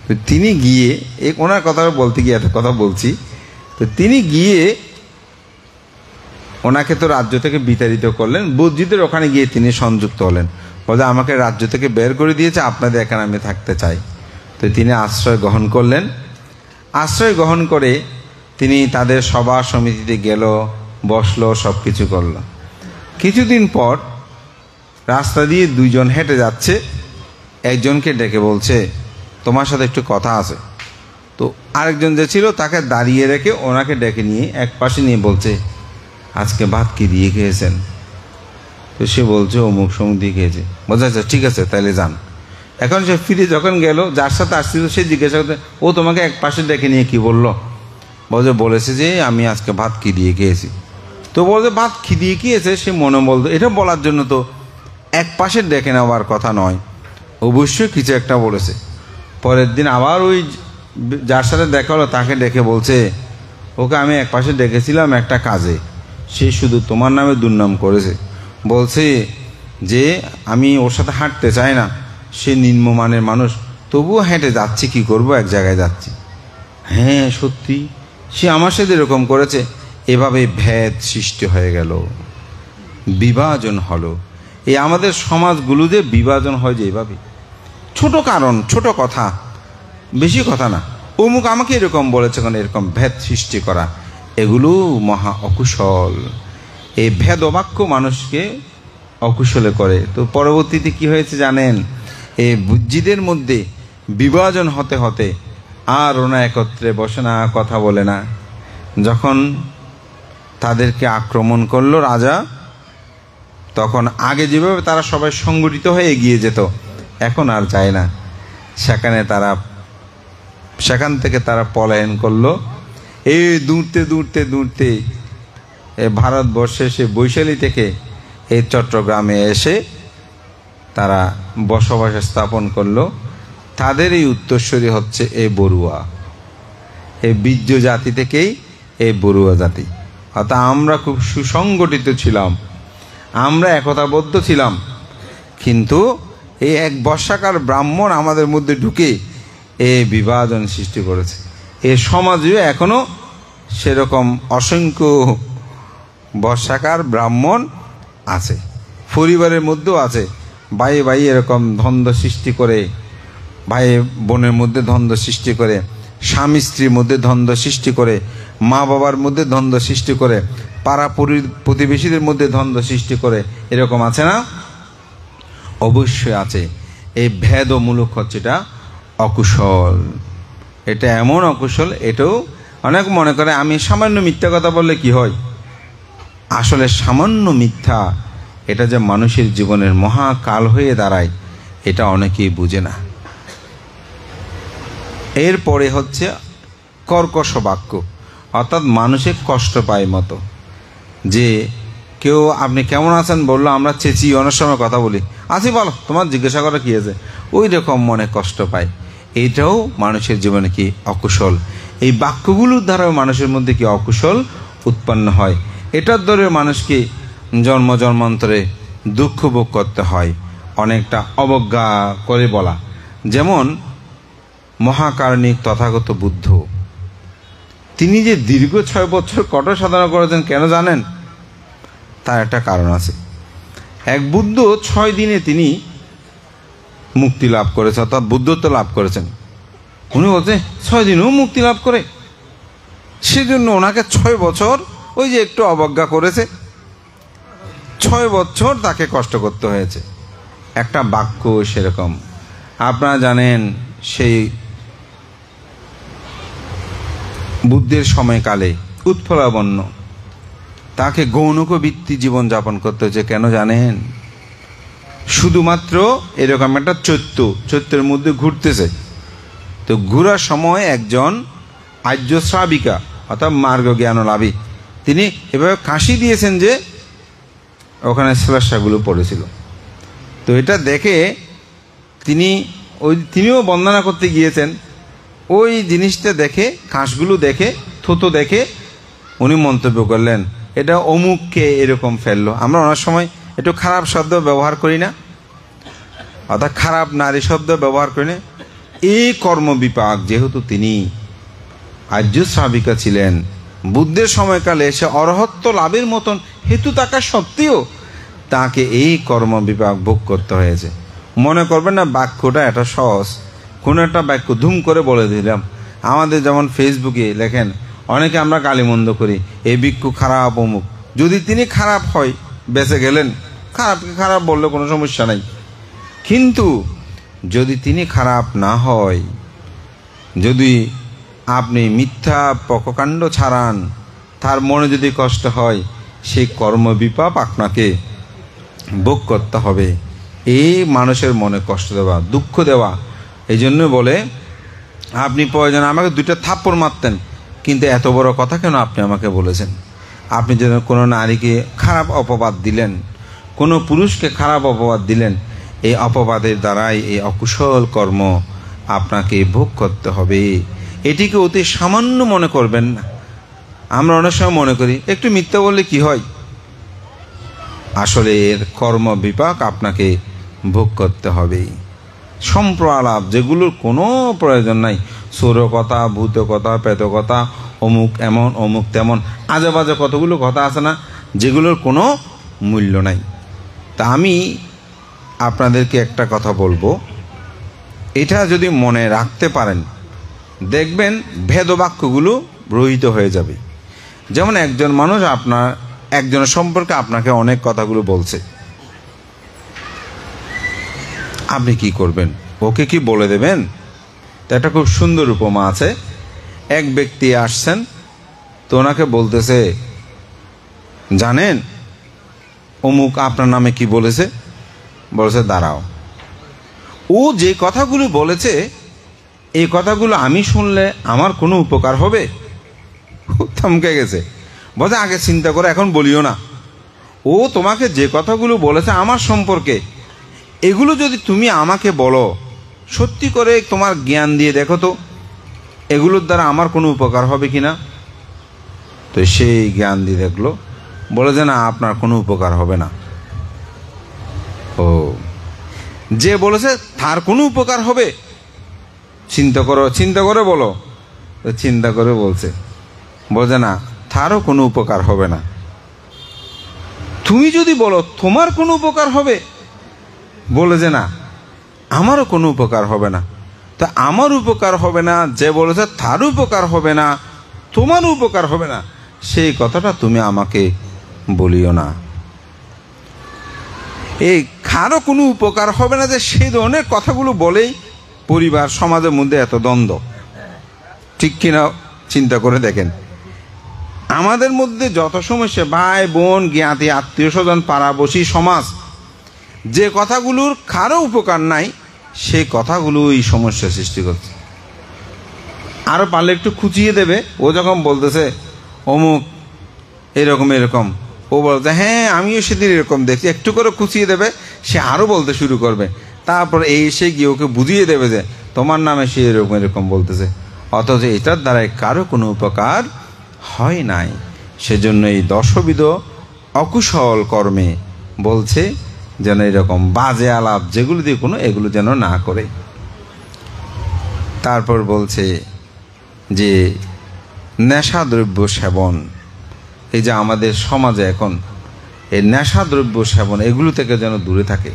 তো তিনি গিয়ে, ওনার কথা বলতে গিয়ে এত কথা বলছি, তো তিনি গিয়ে ওনাকে তো রাজ্য থেকে বিতাড়িত করলেন। বুদ্ধজিদের ওখানে গিয়ে তিনি সংযুক্ত হলেন, বলে আমাকে রাজ্য থেকে বের করে দিয়েছে, আপনাদের এখানে আমি থাকতে চাই। তো তিনি আশ্রয় গ্রহণ করলেন। আশ্রয় গ্রহণ করে তিনি তাদের সভা সমিতিতে গেল, বসলো, সব কিছু করলো। কিছুদিন পর রাস্তা দিয়ে দুইজন হেঁটে যাচ্ছে, একজনকে ডেকে বলছে তোমার সাথে একটু কথা আছে। তো আরেকজন যে ছিল তাকে দাঁড়িয়ে রেখে ওনাকে ডেকে নিয়ে এক পাশে নিয়ে বলছে আজকে ভাত কি দিয়ে খেয়েছেন? তো সে বলছে অমুক সমুক দিয়ে খেয়েছে। বলছে আচ্ছা ঠিক আছে তাহলে যান। এখন সে ফিরে যখন গেল, যার সাথে আসছিল সে জিজ্ঞাসা করতে, ও তোমাকে এক পাশে ডেকে নিয়ে কি বললো? বলেছে যে আমি আজকে ভাত কি দিয়ে খেয়েছি। তো বলছে ভাত কি দিয়ে খেয়েছে, সে মনে বলতো এটা বলার জন্য তো এক পাশে ডেকে নেওয়ার কথা নয়, অবশ্যই কিছু একটা বলেছে। পরের দিন আবার ওই যার সাথে দেখা হলো তাকে ডেকে বলছে ওকে আমি এক পাশে ডেকেছিলাম একটা কাজে, সে শুধু তোমার নামে দুর্নাম করেছে। বলছে যে আমি ওর সাথে হাঁটতে চাই না, সে নিম্নমানের মানুষ, তবুও হেঁটে যাচ্ছি, কি করব, এক জায়গায় যাচ্ছি। হ্যাঁ সত্যি সে আমার সাথে এরকম করেছে। এভাবে ভেদ সৃষ্টি হয়ে গেল, বিভাজন হলো। এই আমাদের সমাজগুলো যে বিভাজন হয় যে এভাবে, ছোট কারণ, ছোট কথা, বেশি কথা না, অমুক আমাকে এরকম বলেছে, কারণ এরকম ভেদ সৃষ্টি করা, এগুলো মহা অকুশল। এই ভেদ বাক্য মানুষকে অকুশলে করে। তো পরবর্তীতে কি হয়েছে জানেন? এই বুজ্জিদের মধ্যে বিভাজন হতে হতে আর ওনা একত্রে বসে না, কথা বলে না। যখন তাদেরকে আক্রমণ করলো রাজা, তখন আগে যেভাবে তারা সবাই সংগঠিত হয়ে এগিয়ে যেত, এখন আর যায় না। সেখান থেকে তারা পলায়ন করলো। এই দূরতে দূরতে দূরতে ভারতবর্ষে সে বৈশালী থেকে এই চট্টগ্রামে এসে তারা বসবাস স্থাপন করলো। তাদের এই উত্তরসূরি হচ্ছে এই বড়ুয়া, এই বীর্য জাতি থেকেই এই বড়ুয়া জাতি। অর্থাৎ আমরা খুব সুসংগঠিত ছিলাম, আমরা একতাবদ্ধ ছিলাম, কিন্তু এই এক বর্ষাকার ব্রাহ্মণ আমাদের মধ্যে ঢুকে এই বিভাজন সৃষ্টি করেছে। এই সমাজেও এখনো সেরকম অসংখ্য বর্ষাকার ব্রাহ্মণ আছে, পরিবারের মধ্যেও আছে। ভাই ভাই এরকম দ্বন্দ্ব সৃষ্টি করে, ভাই বোনের মধ্যে দ্বন্দ্ব সৃষ্টি করে, স্বামী স্ত্রীর মধ্যে দ্বন্দ্ব সৃষ্টি করে, মা বাবার মধ্যে দ্বন্দ্ব সৃষ্টি করে, পাড়া প্রতিবেশীদের মধ্যে দ্বন্দ্ব সৃষ্টি করে, এরকম আছে না? অবশ্যই আছে। এই ভেদমূলক হচ্ছে এটা অকুশল। এটা এমন অকুশল, এটাও অনেক মনে করে আমি সামান্য মিথ্যা কথা বললে কি হয়। আসলে সামান্য মিথ্যা এটা যে মানুষের জীবনের মহাকাল হয়ে দাঁড়ায়, এটা অনেকেই বুঝে না। এরপরে হচ্ছে কর্কশ বাক্য, অর্থাৎ মানুষে কষ্ট পায় মতো। যে কেউ আপনি কেমন আছেন বললো, আমরা চেঁচিয়ে অনেক সময় কথা বলি, আছি বলো, তোমার জিজ্ঞাসা করা কি আছে, ওই রকম মনে কষ্ট পায়। এইটাও মানুষের জীবনে কি অকুশল। এই বাক্যগুলোর দ্বারাও মানুষের মধ্যে কি অকুশল উৎপন্ন হয়। এটার দ্বারা মানুষকে জন্ম জন্মান্তরে দুঃখ ভোগ করতে হয়, অনেকটা অবজ্ঞা করে বলা। যেমন মহাকারণিক তথাগত বুদ্ধ, তিনি যে দীর্ঘ 6 বছর কঠোর সাধনা করেছেন, কেন জানেন? তার একটা কারণ আছে। এক বুদ্ধ 6 দিনে তিনি মুক্তি লাভ করেছেন, অর্থাৎ বুদ্ধত্ব লাভ করেছেন। উনি বলছেন 6 দিনেও মুক্তি লাভ করে, সেজন্য ওনাকে 6 বছর ওই যে একটু অবজ্ঞা করেছে, 6 বছর তাকে কষ্ট করতে হয়েছে। একটা বাক্য সেরকম। আপনারা জানেন সেই বুদ্ধের সময়কালে উৎপলাবন্য, তাকে গৌণকবৃত্তি জীবনযাপন করতে হচ্ছে। কেন জানেন? শুধুমাত্র এরকম একটা চৈত্যের মধ্যে ঘুরতেছে। তো ঘোরার সময় একজন আর্য শ্রাবিকা অর্থাৎ মার্গ জ্ঞানলাভী, তিনি এভাবে কাশি দিয়েছেন যে ওখানে শ্লেষাগুলো পড়েছিল। তো এটা দেখে তিনিও বন্দনা করতে গিয়েছেন। ওই জিনিসটা দেখে, ঘাসগুলো দেখে, থুতো দেখে উনি মন্তব্য করলেন, এটা অমুককে এরকম ফেললো। আমরা অনেক সময় একটু খারাপ শব্দ ব্যবহার করি না, অর্থাৎ খারাপ নারী শব্দ ব্যবহার করি না। এই কর্মবিপাক, যেহেতু তিনি আর্য শ্রাবিকা ছিলেন, বুদ্ধের সময়কালে এসে অরহত্ব লাভের মতন হেতু থাকা সত্ত্বেও তাকে এই কর্মবিপাক ভোগ করতে হয়েছে। মনে করবেন না বাক্যটা এটা সহজ, কোনো একটা বাক্য ধুম করে বলে দিলাম। আমাদের যেমন ফেসবুকে লেখেন অনেকে, আমরা গালিমন্দ করি, এই ভিক্ষু খারাপ অমুক। যদি তিনি খারাপ হয় বেঁচে গেলেন, খারাপকে খারাপ বললে কোনো সমস্যা নাই। কিন্তু যদি তিনি খারাপ না হয়, যদি আপনি মিথ্যা পককাণ্ড ছাড়ান, তার মনে যদি কষ্ট হয়, সেই কর্মবিপাক আপনাকে ভোগ করতে হবে। এই মানুষের মনে কষ্ট দেওয়া, দুঃখ দেওয়া। এই জন্য বলে আপনি প্রয়োজন আমাকে 2টা থাপ্পড় মারতেন, কিন্তু এত বড় কথা কেন আপনি আমাকে বলেছেন? আপনি যেন কোনো নারীকে খারাপ অপবাদ দিলেন, কোনো পুরুষকে খারাপ অপবাদ দিলেন, এই অপবাদের দ্বারাই এই অকুশল কর্ম আপনাকে ভোগ করতে হবে। এটিকে অতি সামান্য মনে করবেন না। আমরা অনেক সময় মনে করি একটু মিথ্যা বললে কি হয়, আসলে এর কর্ম বিপাক আপনাকে ভোগ করতে হবে। সম্প্রলাপ যেগুলোর কোনো প্রয়োজন নাই, সৌর কথা, ভূত কথা, প্রেত কথা, অমুক এমন অমুক তেমন, আজে বাজে কতগুলো কথা আছে না, যেগুলোর কোনো মূল্য নাই। তা আমি আপনাদেরকে একটা কথা বলবো, এটা যদি মনে রাখতে পারেন, দেখবেন ভেদবাক্যগুলো রহিত হয়ে যাবে। যেমন একজন মানুষ একজনের সম্পর্কে আপনাকে অনেক কথাগুলো বলছে, আপনি কি করবেন? ওকে কি বলে দেবেন? তো একটা খুব সুন্দর উপমা আছে। এক ব্যক্তি আসছেন, তো ওনাকে বলতেছে, জানেন অমুক আপনার নামে কি বলেছে? বলেছে দাঁড়াও, ও যে কথাগুলো বলেছে এই কথাগুলো আমি শুনলে আমার কোনো উপকার হবে? থমকে গেছে, বলছে আগে চিন্তা করে এখন বলিও না। ও তোমাকে যে কথাগুলো বলেছে আমার সম্পর্কে, এগুলো যদি তুমি আমাকে বলো, সত্যি করে তোমার জ্ঞান দিয়ে দেখো তো এগুলোর দ্বারা আমার কোনো উপকার হবে কিনা। তো সেই জ্ঞান দিয়ে দেখলো, বলে যে না, আপনার কোনো উপকার হবে না। ও, যে বলেছে তার কোনো উপকার হবে? চিন্তা করো, চিন্তা করে বলো। চিন্তা করে বলছে না, তারও কোনো উপকার হবে না। তুমি যদি বলো তোমার কোনো উপকার হবে, বলে যে না, আমারও কোনো উপকার হবে না। তা আমার উপকার হবে না, যে বলেছে তার উপকার হবে না, তোমার উপকার হবে না, সেই কথাটা তুমি আমাকে বলিও না। এই কারো কোনো উপকার হবে না, যে সেই ধরনের কথাগুলো বলেই পরিবার সমাজের মধ্যে এত দ্বন্দ্ব। ঠিক কিনা চিন্তা করে দেখেন, আমাদের মধ্যে যত সমস্যা, ভাই বোন, জ্ঞাতি, আত্মীয় স্বজন, পাড়াবসী, সমাজ, যে কথাগুলোর কারো উপকার নাই, সেই কথাগুলো এই সমস্যা সৃষ্টি করছে। আরো পারলে একটু খুঁচিয়ে দেবে। ও যখন বলতেছে অমুক এরকম এরকম, ও বলতে হ্যাঁ আমিও সেদিন এরকম দেখছি, একটু করে খুঁচিয়ে দেবে, সে আরো বলতে শুরু করবে। তারপর এসে গিয়ে ওকে বুঝিয়ে দেবে যে তোমার নামে সে এরকম এরকম বলতেছে, অথচ এটার দ্বারাই কারো কোনো উপকার হয় নাই। সেজন্য এই 10বিধ অকুশল কর্মে বলছে যেন এরকম বাজে আলাপ যেগুলো দিয়ে কোনো, এগুলো যেন না করে। তারপর বলছে যে নেশাদ্রব্য সেবন, এই যে আমাদের সমাজে এখন এই নেশাদ্রব্য সেবন, এগুলো থেকে যেন দূরে থাকে।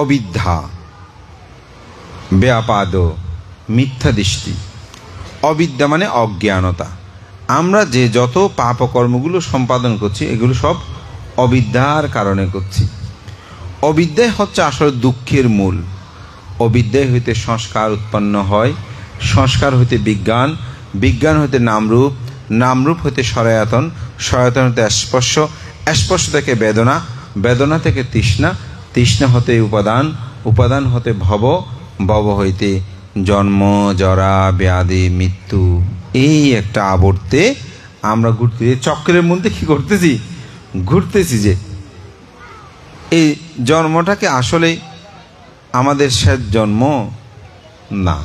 অবিদ্যা, ব্যাপাদ, মিথ্যা দৃষ্টি। অবিদ্যা মানে অজ্ঞানতা। আমরা যে যত পাপকর্মগুলো সম্পাদন করছি, এগুলো সব অবিদ্যার কারণে করছি। অবিদ্যাই হচ্ছে আসলে দুঃখের মূল। অবিদ্যায় হইতে সংস্কার উৎপন্ন হয়, সংস্কার হইতে বিজ্ঞান, বিজ্ঞান হইতে নামরূপ, নামরূপ হইতে সরায়তন, সরায়তন হইতে স্পর্শ, স্পর্শ থেকে বেদনা, বেদনা থেকে তৃষ্ণা, তৃষ্ণা হতে উপাদান, উপাদান হতে ভব, ভব হইতে জন্ম, জরা, ব্যাধি, মৃত্যু। এই একটা আবর্তে আমরা ঘুরতে, চক্রের মধ্যে কি করতেছি, ঘুরতেছি। যে এই জন্মটাকে আসলে আমাদের শেষ জন্ম না,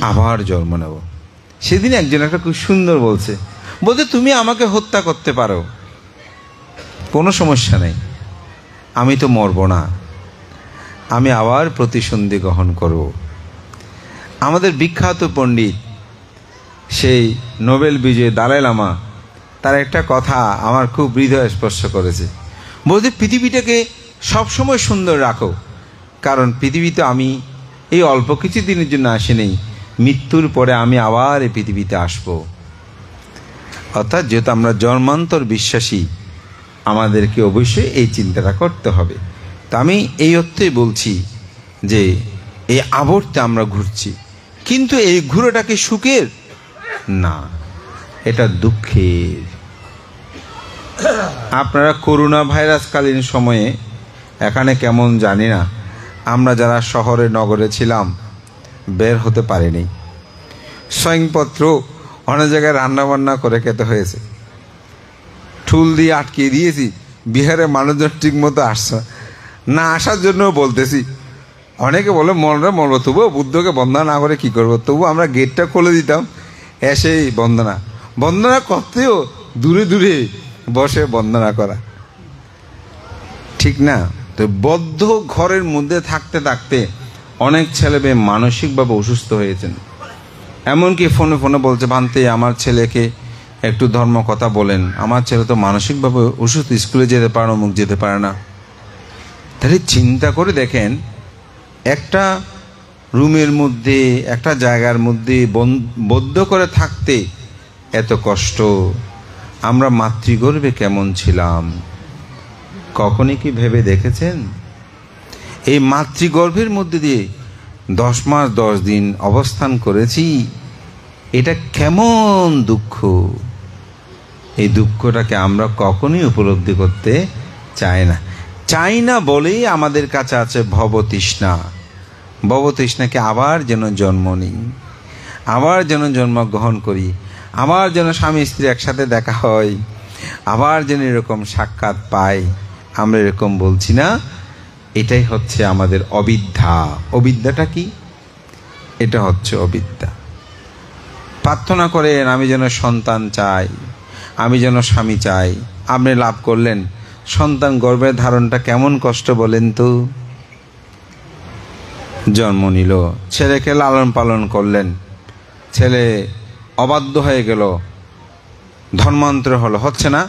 আবার জন্ম নেব। সেদিন একজন একটা খুব সুন্দর বলছে তুমি আমাকে হত্যা করতে পারো, কোনো সমস্যা নেই, আমি তো মরব না, আমি আবার প্রতিসন্ধি গ্রহণ করব। আমাদের বিখ্যাত পণ্ডিত, সেই নোবেল বিজয়ী দালাই লামা, তার একটা কথা আমার খুব হৃদয় স্পর্শ করেছে। বলতে পৃথিবীটাকে সবসময় সুন্দর রাখো, কারণ পৃথিবীতে আমি এই অল্প কিছু দিনের জন্য আসিনি, মৃত্যুর পরে আমি আবার এই পৃথিবীতে আসব। অর্থাৎ যেহেতু আমরা জন্মান্তর বিশ্বাসী, আমাদেরকে অবশ্যই এই চিন্তাটা করতে হবে। তা আমি এই অর্থেই বলছি যে এই আবর্তে আমরা ঘুরছি, কিন্তু এই ঘুরেটা কি সুখের? না, এটা দুঃখের। আপনারা করোনা ভাইরাসকালীন সময়ে এখানে কেমন জানি না, আমরা যারা শহরে নগরে ছিলাম বের হতে পারিনি। স্বয়ংপত্র অনেক জায়গায় রান্নাবান্না করে খেতে হয়েছে, ঠুল দিয়ে আটকে দিয়েছি। বিহারে মানুষজন ঠিক মতো আসছে না, আসার জন্য বলতেছি। অনেকে বলে মরবো, তবুও বুদ্ধকে বন্দনা না করে কি করবো, তবু আমরা গেটটা খুলে দিতাম, এসেই বন্দনা করতেও দূরে দূরে বসে বন্দনা করা, ঠিক না? তো বদ্ধ ঘরের মধ্যে থাকতে থাকতে অনেক ছেলে মেয়ে মানসিকভাবে অসুস্থ হয়েছেন। এমনকি ফোনে ফোনে বলছে, ভান্তে আমার ছেলেকে একটু ধর্ম কথা বলেন, আমার ছেলে তো মানসিকভাবে অসুস্থ, স্কুলে যেতে পারে না, মুখ যেতে পারে না। তাহলে চিন্তা করে দেখেন, একটা রুমের মধ্যে, একটা জায়গার মধ্যে বদ্ধ করে থাকতে এত কষ্ট। আমরা মাতৃগর্ভে কেমন ছিলাম কখনই কি ভেবে দেখেছেন? এই মাতৃগর্ভের মধ্যে দিয়ে 10 মাস 10 দিন অবস্থান করেছি, এটা কেমন দুঃখ। এই দুঃখটাকে আমরা কখনোই উপলব্ধি করতে চাই না বলেই আমাদের কাছে আছে ভবতৃষ্ণা। ভবতৃষ্ণাকে আবার যেন জন্ম নিই, আবার যেন জন্মগ্রহণ করি, আবার যেন স্বামী স্ত্রী একসাথে দেখা হয়, আবার যেন এরকম সাক্ষাৎ পাই। আমরা এরকম বলছি না? এটাই হচ্ছে আমাদের অবিদ্যা। অবিদ্যাটা কি? এটা হচ্ছে অবিদ্যা। প্রার্থনা করেন, আমি যেন সন্তান চাই, আমি যেন স্বামী চাই। আপনি লাভ করলেন, সন্তান গর্ভের ধারণটা কেমন কষ্ট বলেন তো। জন্ম নিল, ছেলেকে লালন পালন করলেন, ছেলে অবাধ্য হয়ে গেল, ধর্মান্তর হলো, হচ্ছে না?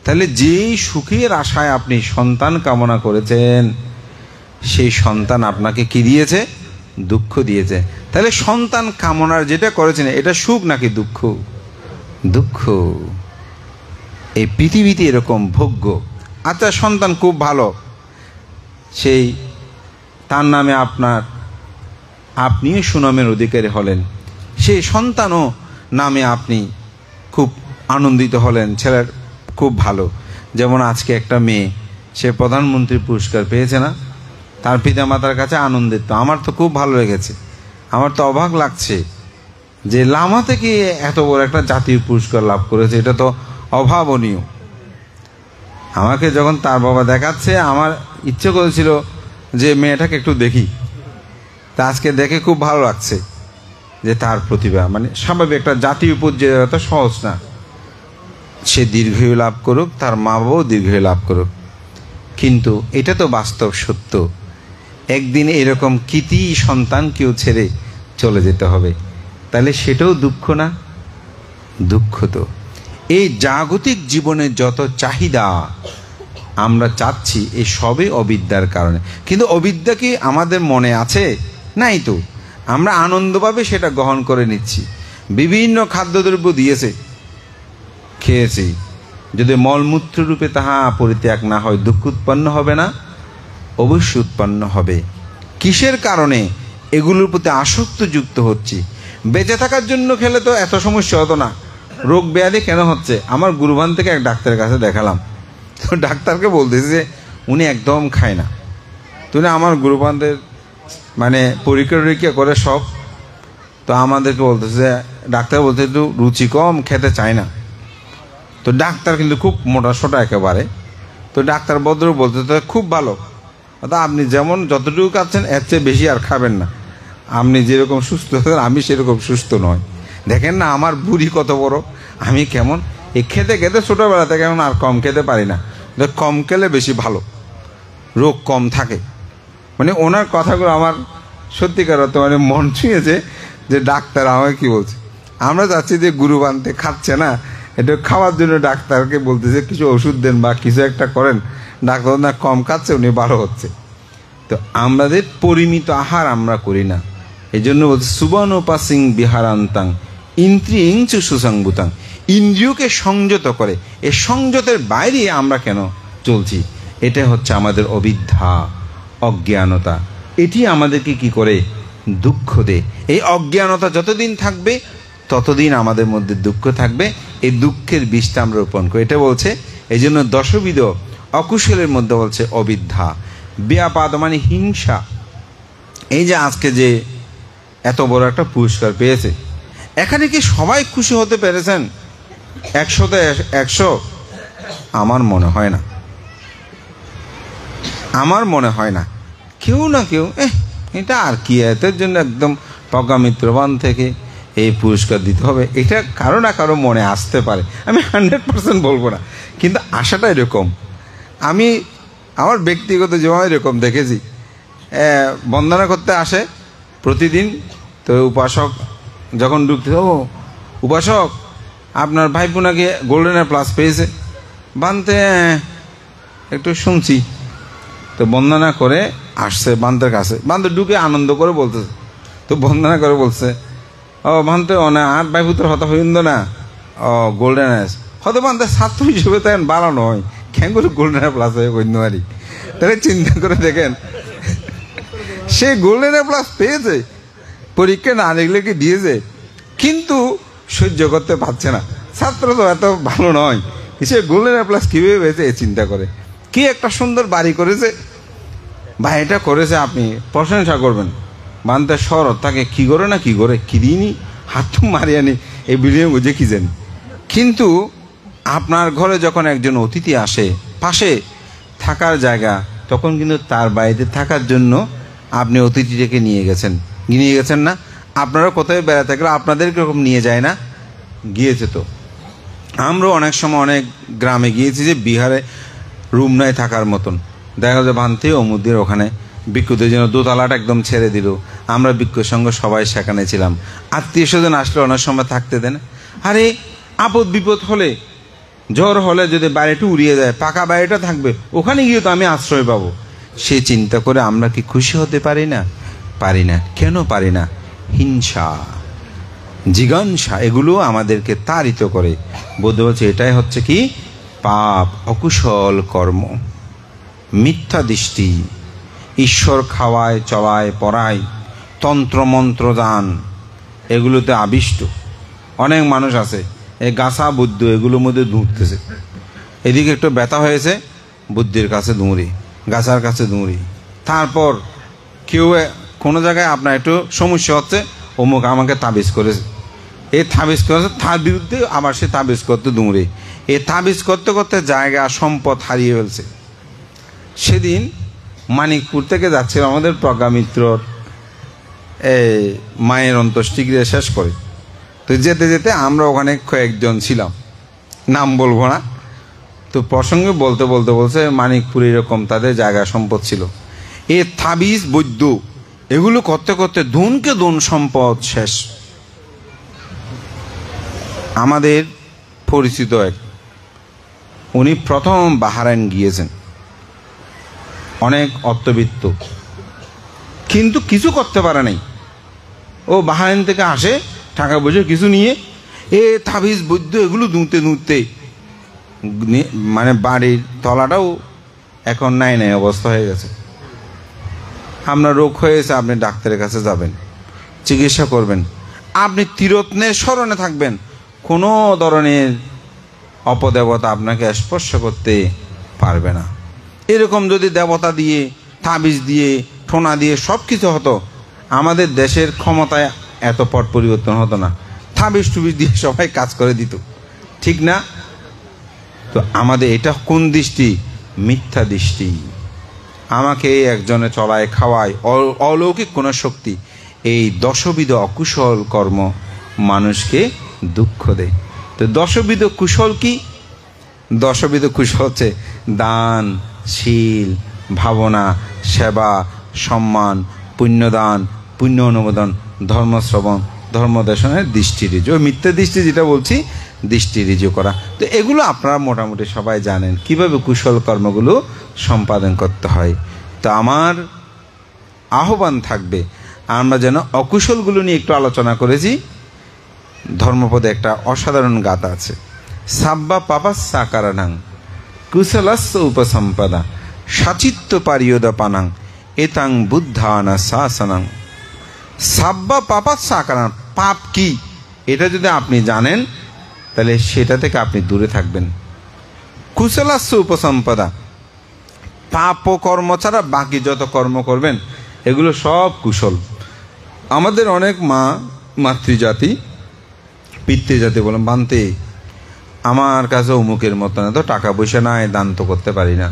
তাহলে যেই সুখের আশায় আপনি সন্তান কামনা করেছেন, সেই সন্তান আপনাকে কি দিয়েছে? দুঃখ দিয়েছে। তাহলে সন্তান কামনার যেটা করেছেন, এটা সুখ নাকি দুঃখ? দুঃখ। এই পৃথিবীতে এরকম ভোগ্য। আচ্ছা, সন্তান খুব ভালো, সেই তার নামে আপনিও সুনামের অধিকারী হলেন, সেই সন্তানও নামে আপনি খুব আনন্দিত হলেন, ছেলের খুব ভালো। যেমন আজকে একটা মেয়ে, সে প্রধানমন্ত্রী পুরস্কার পেয়েছে না, তার পিতামাতার কাছে আনন্দিত। আমার তো খুব ভালো লেগেছে, আমার তো অবাক লাগছে যে লামা থেকে এত বড় একটা জাতীয় পুরস্কার লাভ করেছে, এটা তো অভাবনীয়। আমাকে যখন তার বাবা দেখাচ্ছে, আমার ইচ্ছে করেছিল যে মেয়েটাকে একটু দেখি। তা আজকে দেখে খুব ভালো লাগছে যে তার প্রতিভা, মানে স্বাভাবিক একটা জাতীয় পর্যায়ে এত সহজ না। সে দীর্ঘায়ু লাভ করুক, তার মা বাবাও দীর্ঘায়ু লাভ করুক। কিন্তু এটা তো বাস্তব সত্য, একদিন এরকম কৃতি সন্তানকেও ছেড়ে চলে যেতে হবে। তাহলে সেটাও দুঃখ না? দুঃখ তো। এই জাগতিক জীবনের যত চাহিদা আমরা চাচ্ছি, এই সবই অবিদ্যার কারণে। কিন্তু অবিদ্যা কি আমাদের মনে আছে? নাই তো। আমরা আনন্দভাবে সেটা গ্রহণ করে নিচ্ছি। বিভিন্ন খাদ্যদ্রব্য দিয়েছে, খেয়েছি, যদি মলমূত্র রূপে তাহা পরিত্যাগ না হয়, দুঃখ উৎপন্ন হবে না? অবশ্যই উৎপন্ন হবে। কিসের কারণে? এগুলোর প্রতি আসক্ত যুক্ত হচ্ছি। বেঁচে থাকার জন্য খেলে তো এত সমস্যা হতো না। রোগ ব্যাধি কেন হচ্ছে? আমার গুরুবান থেকে এক ডাক্তারের কাছে দেখালাম, তো ডাক্তারকে বলতেছে যে উনি একদম খায় না। তুমি আমার গুরুবানদের মানে পরীক্ষা করে সব, তো আমাদেরকে বলতেছে, ডাক্তার বলতে একটু রুচি কম, খেতে চায় না। তো ডাক্তার কিন্তু খুব মোটা সোটা একেবারে। তো ডাক্তার ভদ্র বলতে তো খুব ভালো, আপনি যেমন যতটুকু খাচ্ছেন এর চেয়ে বেশি আর খাবেন না। আপনি যেরকম সুস্থ আছেন, আমি সেরকম সুস্থ নয়। দেখেন না আমার বুড়ি কত বড়, আমি কেমন। এই খেতে খেতে ছোটোবেলা থেকে এখন আর কম খেতে পারি না। কম খেলে বেশি ভালো, রোগ কম থাকে। মানে ওনার কথাগুলো আমার সত্যিকার অর্থে মানে মন ছুঁয়েছে যে ডাক্তার আমাকে কি বলছে। আমরা যাচ্ছি যে গুরু বানতে খাচ্ছে না, এটা খাওয়ার জন্য ডাক্তারকে বলতেছে কিছু ওষুধ দেন বা কিছু একটা করেন। ডাক্তার না কম খাচ্ছে, উনি ভালো হচ্ছে। তো আমাদের পরিমিত আহার আমরা করি না। এই জন্য বলছে সুবর্ণোপাসিং বিহারান্তাং ইন্দ্রিয়ঞ্চু সুসংভূতাং। ইন্দ্রিয়কে সংযত করে, এই সংযতের বাইরে আমরা কেন চলছি? এটা হচ্ছে আমাদের অবিদ্যা, অজ্ঞানতা। এটি আমাদেরকে কি করে? দুঃখ দেয়। এই অজ্ঞানতা যতদিন থাকবে ততদিন আমাদের মধ্যে দুঃখ থাকবে। এই দুঃখের বীজটা আমরা রোপণ করি। এটা বলছে এই জন্য দশবিধ অকুশলের মধ্যে বলছে অবিদ্যা। ব্যাপাদ মানে হিংসা। এই যে আজকে যে এত বড় একটা পুরস্কার পেয়েছে, এখানে কি সবাই খুশি হতে পেরেছেন 100তে 100? আমার মনে হয় না, আমার মনে হয় না। কেউ না কেউ এটা আর কি, এদের জন্য একদম প্রজ্ঞা মিত্রবান থেকে এই পুরস্কার দিতে হবে, এটা কারো না কারো মনে আসতে পারে। আমি 100% বলবো না, কিন্তু আশাটা এরকম। আমি আমার ব্যক্তিগত জীবনে এরকম দেখেছি। বন্দনা করতে আসে প্রতিদিন, তো উপাসক যখন ঢুকতে, ও উপাসক আপনার ভাইপো নাকি গোল্ডেন প্লাস পেয়েছে, বানতে একটু শুনছি। তো বন্দনা করে আসছে বান্তের কাছে, বান্তে ঢুকে আনন্দ করে বলতেছে, তো বন্দনা করে বলছে, ও ভান্তে না আর ভাইপুত্র হতা হইন্দ না, ও গোল্ডেন এস হয়তো বান্তে ছাত্র হিসেবে তো বাড়ানো হয়, কেন করে গোল্ডেন প্লাস হয়ে কন্যারি। তাহলে চিন্তা করে দেখেন, সে গোল্ডেন প্লাস পেয়েছে, পরীক্ষা না লিখলে কি দিয়েছে, কিন্তু সহ্য করতে পারছে না। ছাত্র তো এত ভালো নয়, সে গোল্ডেন প্লাস কিভাবে পেয়েছে এ চিন্তা করে। কি একটা সুন্দর বাড়ি করেছে, ভাই এটা করেছে, আপনি প্রশংসা করবেন। বান্তে শরৎ তাকে কি করে না কি করে কি দিইনি, হাত মারিয়ানি এই বিল্ডিং বুঝে কি জানি। কিন্তু আপনার ঘরে যখন একজন অতিথি আসে, পাশে থাকার জায়গা, তখন কিন্তু তার বাড়িতে থাকার জন্য আপনি অতিথিটাকে নিয়ে গেছেন না? আপনারা কোথায় বেড়াতে গেলে আপনাদের কিরকম নিয়ে যায় না? গিয়েছে। তো আমরা অনেক সময় অনেক গ্রামে গিয়েছি যে বিহারে রুম নাই থাকার মতন, দেখা যায় ভান্তি অমুদির ওখানে ভিক্ষুদের জন্য দোতলাটা একদম ছেড়ে দিল। আমরা ভিক্ষুর সঙ্গে সবাই সেখানে ছিলাম। আত্মীয় স্বজন আসলে অনেক সময় থাকতে দেন। আরে আপদ বিপদ হলে, জ্বর হলে যদি বাড়িটা উড়িয়ে যায়, পাকা বাড়িটা থাকবে, ওখানে গিয়ে তো আমি আশ্রয় পাবো। সে চিন্তা করে আমরা কি খুশি হতে পারি না? পারি না। কেন পারি না? হিংসা, জিজ্ঞাসা, এগুলো আমাদেরকে তাড়িত করে। বুদ্ধ বলছে এটাই হচ্ছে কি? পাপ, অকুশল কর্ম, মিথ্যা দৃষ্টি, ঈশ্বর খাওয়ায় চলায় পড়ায়, তন্ত্রমন্ত্র দান, এগুলোতে আবিষ্ট। অনেক মানুষ আছে এই গাছা বুদ্ধ এগুলোর মধ্যে দৌড়তেছে। এদিকে একটু ব্যথা হয়েছে, বুদ্ধির কাছে দৌড়ি, গাছার কাছে দৌড়ি। তারপর কেউ কোনো জায়গায় আপনার একটু সমস্যা হচ্ছে, অমুক আমাকে তাবিজ করেছে, এই তাবিজ করেছে, তার বিরুদ্ধে আবার সে তাবিজ করতে দৌড়ে। এই তাবিজ করতে করতে জায়গা সম্পদ হারিয়ে ফেলছে। সেদিন মানিকপুর থেকে যাচ্ছিল আমাদের প্রজ্ঞা মিত্রর এই মায়ের অন্ত্যেষ্টিক্রিয়া শেষ করে। তো যেতে যেতে আমরা ওখানে কয়েকজন ছিলাম, নাম বলবো না। তো প্রসঙ্গে বলতে বলতে বলছে মানিকপুর এরকম তাদের জায়গা সম্পদ ছিল, এ তাবিজ বৈদ্য এগুলো করতে করতে ধনকে ধন সম্পদ শেষ। আমাদের পরিচিত এক, উনি প্রথম বাহারাইন গিয়েছেন, অনেক অর্থবিত্ত, কিন্তু কিছু করতে পারে নাই। ও বাহারাইন থেকে আসে টাকা পয়সা কিছু নিয়ে, এ তাবিজ বৈদ্য এগুলো দুঁতে দুঁতে মানে বাড়ির তলাটাও এখন নাই অবস্থা হয়ে গেছে। আপনার রোগ হয়েছে, আপনি ডাক্তারের কাছে যাবেন, চিকিৎসা করবেন, আপনি তীরত্নের স্মরণে থাকবেন, কোনো ধরনের অপদেবতা আপনাকে স্পর্শ করতে পারবে না। এরকম যদি দেবতা দিয়ে, তাবিজ দিয়ে, ঠোনা দিয়ে সব কিছু হতো, আমাদের দেশের ক্ষমতায় এত পট পরিবর্তন হতো না। তাবিজ টুবিজ দিয়ে সবাই কাজ করে দিত, ঠিক না? তো আমাদের এটা কোন দৃষ্টি? মিথ্যা দৃষ্টি। আমাকে একজনে চলায় খাওয়ায়, অলৌকিক কোনো শক্তি, এই দশবিধ অকুশল কর্ম মানুষকে দুঃখ দেয়। তো দশবিধ কুশল কি? দশবিধ কুশল হচ্ছে দান, শীল, ভাবনা, সেবা, সম্মান, পুণ্যদান, পুণ্য অনুমোদন, ধর্মশ্রবণ, ধর্মদেশনের দৃষ্টি রিজু। মিথ্যা দৃষ্টি যেটা বলছি, দৃষ্টি রিজু করা। তো এগুলো আপনারা মোটামুটি সবাই জানেন কিভাবে কুশল কর্মগুলো সম্পাদন করতে হয়। তো আমার আহ্বান থাকবে আমরা যেন অকুশলগুলো নিয়ে একটু আলোচনা করেছি। ধর্মপদে একটা অসাধারণ গাথা আছে, সাব্বা পাপাস সাকারানাং কুশলাস্য উপসম্পদা সাচিত্য পারিয়দ পানাং এতাং বুদ্ধানা শাসনাং সাব্বা পাপাত সাকানাং। পাপ কি এটা যদি আপনি জানেন তাহলে সেটা থেকে আপনি দূরে থাকবেন। কুশলাস্য উপসম্পদা, পাপ ও কর্ম ছাড়া বাকি যত কর্ম করবেন এগুলো সব কুশল। আমাদের অনেক মাতৃজাতি পিতৃজাতি বলেন, বানতে আমার কাছে অমুকের মতো না, তো টাকা পয়সা নাই, দান তো করতে পারি না।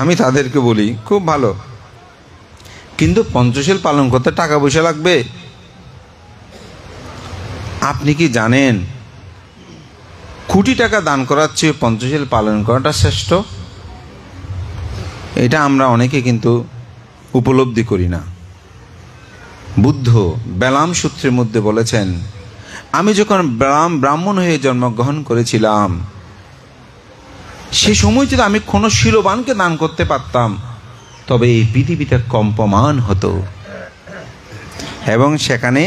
আমি তাদেরকে বলি খুব ভালো, কিন্তু পঞ্চশীল পালন করতে টাকা পয়সা লাগবে। আপনি কি জানেন কোটি টাকা দান করার চেয়ে পঞ্চশীল পালন করাটা শ্রেষ্ঠ? এটা আমরা অনেকে কিন্তু উপলব্ধি করি না। বুদ্ধ বেলাম সূত্রের মধ্যে বলেছেন, আমি যখন ব্রাহ্মণ হয়ে জন্মগ্রহণ করেছিলাম সে সময় যদি আমি কোনো শিলবানকে দান করতে পারতাম তবে এই পৃথিবীটা কম্পমান হতো। এবং সেখানে